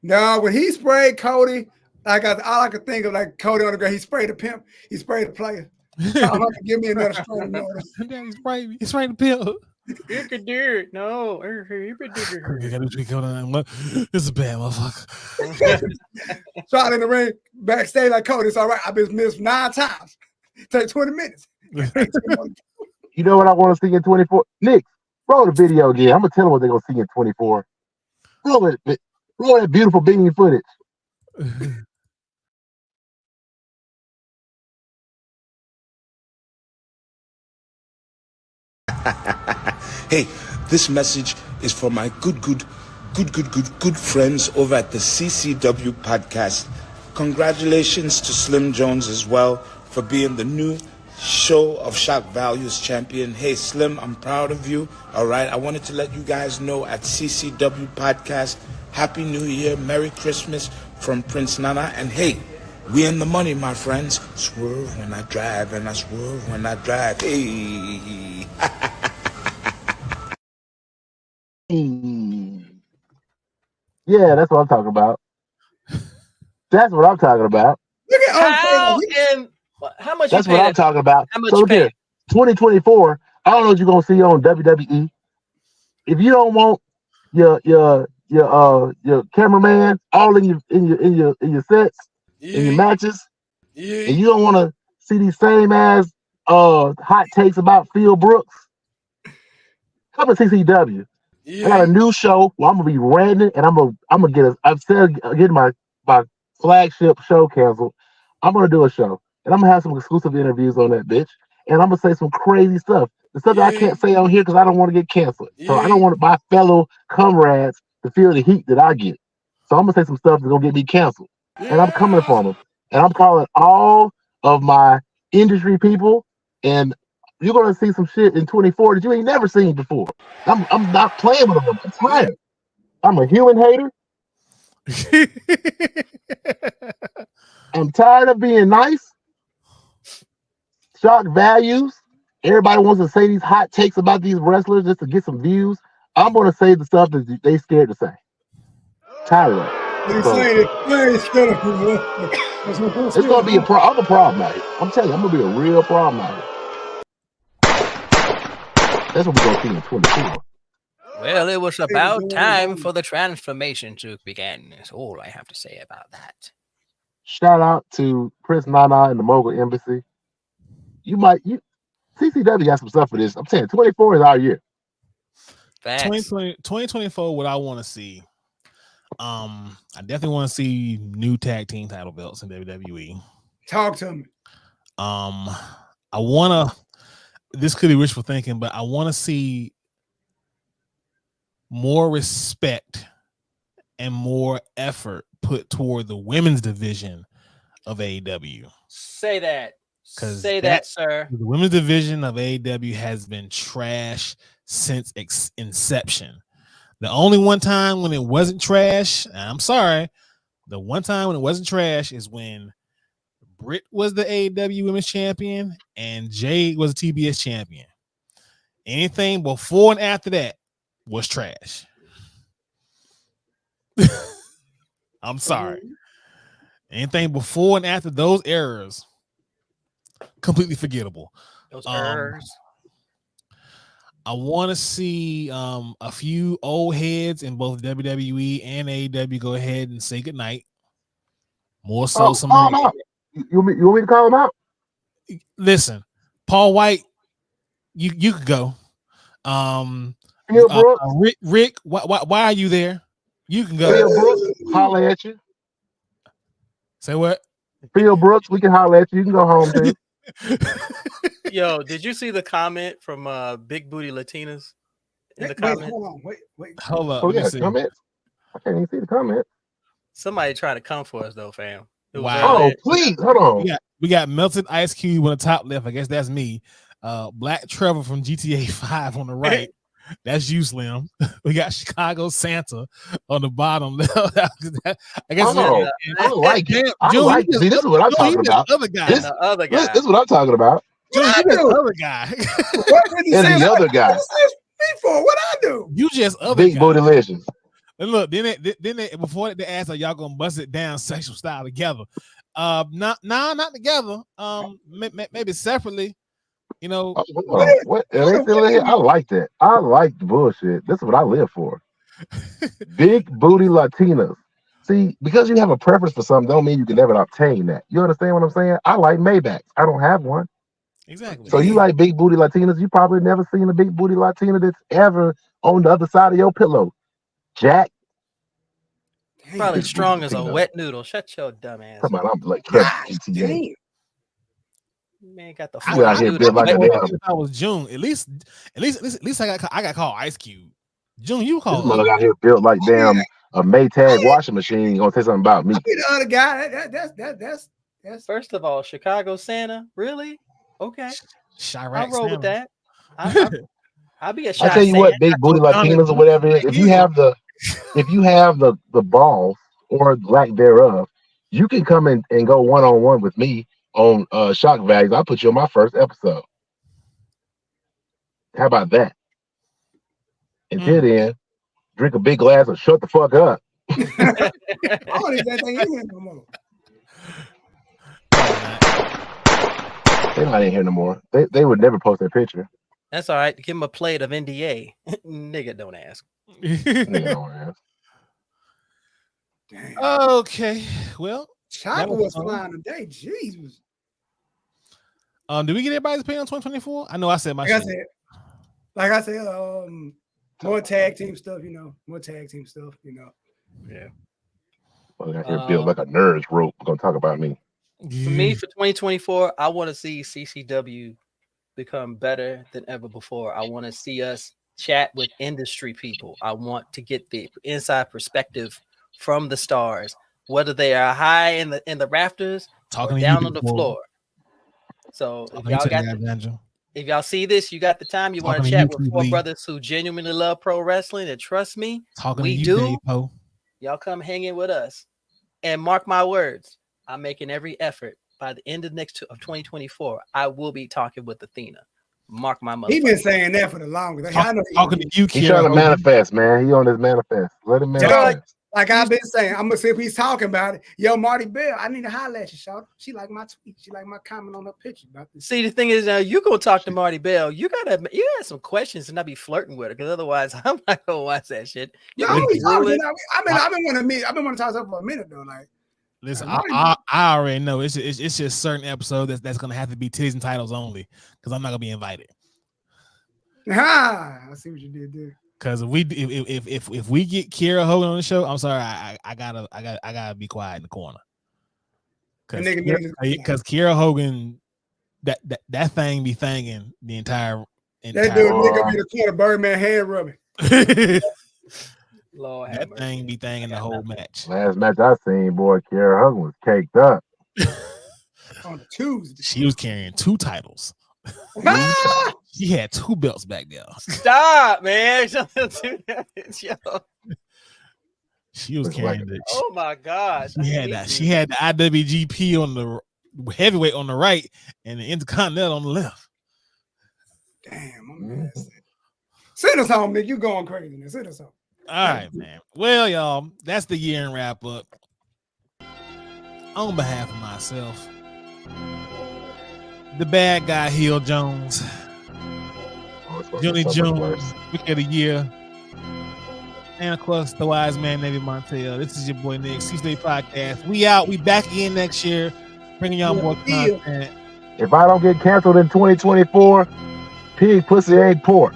When he sprayed Cody, all I could think of like Cody on the ground, he sprayed the pimp, he sprayed the player. Give me another strong notice. He sprayed the pimp. You could do it. No. This is bad, motherfucker. Shot in the ring, backstage like Cody. It's all right. I've been missed 9 times. Take 20 minutes. You know what I want to see in 24? Nick, roll the video again. I'm gonna tell them what they're gonna see in 24. Roll it. Roll that beautiful beanie footage. Hey, this message is for my good friends over at the CCW podcast. Congratulations to Slim Jones as well for being the new Show of Shock Values champion. Hey, Slim, I'm proud of you. All right, I wanted to let you guys know at CCW podcast, Happy New Year, Merry Christmas from Prince Nana. And hey, we in the money, my friends. Swerve when I drive and I swerve when I drive. Hey. Yeah, that's what I'm talking about. That's what I'm talking about. Look at How much? That's you what pay I'm talking about. How much So you look pay? here, 2024. I don't know what you're gonna see on WWE. If you don't want your cameraman all in your sets, in your matches, and you don't want to see these same ass hot takes about Phil Brooks, come to CCW. I got a new show where I'm gonna be ranting, and I'm gonna get getting my flagship show canceled. I'm gonna do a show, and I'm gonna have some exclusive interviews on that bitch, and I'm gonna say some crazy stuff. The stuff that I can't say on here because I don't want to get canceled. So I don't want my fellow comrades to feel the heat that I get. So I'm gonna say some stuff that's gonna get me canceled, and I'm coming for them, and I'm calling all of my industry people, and you're gonna see some shit in 24 that you ain't never seen before. I'm not playing with them. I'm tired. I'm a human hater. I'm tired of being nice. Shock values. Everybody wants to say these hot takes about these wrestlers just to get some views. I'm gonna say the stuff that they scared to say. Tired of it. It's gonna be I'm a problem out here. I'm telling you, I'm gonna be a real problem out here. That's what we're gonna see in 24. Well, it was about time for the transformation to begin. That's all I have to say about that. Shout out to Prince Nana and the Mogul Embassy. CCW got some stuff for this. I'm saying 24 is our year. 2024, what I want to see. I definitely want to see new tag team title belts in WWE. Talk to me. This could be wishful thinking, but I want to see more respect and more effort put toward the women's division of AEW. Say that. Say that, sir. The women's division of AEW has been trash since inception. The only one time when it wasn't trash, I'm sorry, the one time when it wasn't trash is when Britt was the AEW Women's Champion and Jade was the TBS Champion. Anything before and after that was trash. I'm sorry. Anything before and after those eras, completely forgettable. Those errors. I want to see a few old heads in both WWE and AEW go ahead and say goodnight. More so, You want me to call them out? Listen, Paul White, you could go. Rick, why are you there? You can go. Phil Brooks, holler at you. Say what? Phil Brooks, we can holler at you. You can go home, too. Yo, did you see the comment from Big Booty Latinas in the comment? Hold up. Oh, yeah, comments. I can't even see the comment. Somebody trying to come for us though, fam. Wow. Oh, please, hold on. We got Melted Ice Cube on the top left. I guess that's me. Black Trevor from GTA 5 on the right. That's you, Slim. We got Chicago Santa on the bottom left. I guess I like it. I like it. See, this is what I'm talking about. The other guy. This is what I'm talking about. Dude, you the other guy. And the other guy. What I do? You just other Big guy. Booty Legends. And look, then they before they asked, "Are y'all gonna bust it down sexual style together?" Not together. Maybe separately. You know. What? I like that. I like the bullshit. This is what I live for. Big booty Latinas. See, because you have a preference for something, don't mean you can never obtain that. You understand what I'm saying? I like Maybachs. I don't have one. Exactly. So you like big booty Latinas? You probably never seen a big booty Latina that's ever on the other side of your pillow, Jack. Probably strong as a wet noodle. Shut your dumb ass. Come on, I'm like Kevin GTA. Man got the You out here built like a damn. If I was June, at least I got called Ice Cube. June, you This called. mother out here built like damn a Maytag washing machine. Gonna say something about me. I be the other guy. That's First of all, Chicago Santa, really? Okay, Chirac I'll roll Santa. with that. I'll be a I shot. tell you what, big booty Latinas or whatever it is, if you have the balls or lack thereof, you can come in and go one-on-one with me on Shock Values. I'll put you on my first episode. How about that? Until then, drink a big glass or shut the fuck up. I don't even think in here no more. They're not in here no more. They would never post that picture. That's all right. Give him a plate of NDA. Nigga, don't ask. Nigga don't ask. Okay, well, Chopper was flying today. Jesus. Did we get everybody's opinion on 2024? I know I said my shit. Like I said, more tag team stuff, More tag team stuff, Yeah. Well, I here built like a nerd's rope. Gonna talk about me. For me, for 2024, I want to see CCW become better than ever before. I want to see us chat with industry people. I want to get the inside perspective from the stars, whether they are high in the rafters or down on the floor. So if y'all see this, you got the time, you want to chat with four brothers who genuinely love pro wrestling, and trust me, we do. Y'all come hang in with us, and mark my words, I'm making every effort. By the end of 2024, I will be talking with Athena. Mark my mother. He's been saying that for the longest. I know talking to you, He's trying to manifest, man. He on his manifest. Let him manifest. Like I've been saying, I'm gonna see if he's talking about it. Yo, Marty Bell, I need to holler at you, shout. She like my tweet. She like my comment on her picture about this. See, the thing is, now you gonna talk to Marty Bell. You got some questions and not be flirting with her, because otherwise, I'm not gonna watch that shit. I've been wanting to talk to her for a minute though. Like, listen, I already know it's just certain episodes that's gonna have to be titties and titles only, because I'm not gonna be invited. I see what you did there. Because if we get Kiera Hogan on the show, I'm sorry, I gotta be quiet in the corner. Because Kiera Hogan, that thing be thanging the entire. That dude nigga be the corner Birdman hand rubbing. Lord, that thing be thanging the whole match. Last match I seen, boy, Kiera Hogan was caked up. On Tuesday, she was carrying 2 titles. She had 2 belts back there. Stop, man. She was carrying it. Oh my gosh. She had the IWGP on the heavyweight on the right and the Intercontinental on the left. Damn, I'm send us home, nigga. You going crazy now. Send us home. All right, man. Well, y'all, that's the year in wrap up. On behalf of myself, the bad guy, Heel Jones, Johnny Jones, Pick of the Year, and of course, the wise man, Navy Montel. This is your boy Nick, C-State Podcast. We out. We back again next year, bringing y'all more content. If I don't get canceled in 2024, pig pussy ain't pork.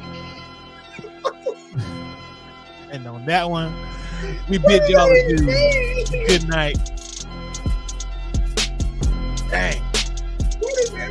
And on that one, we bid y'all adieu. Good night. Dang. What is that?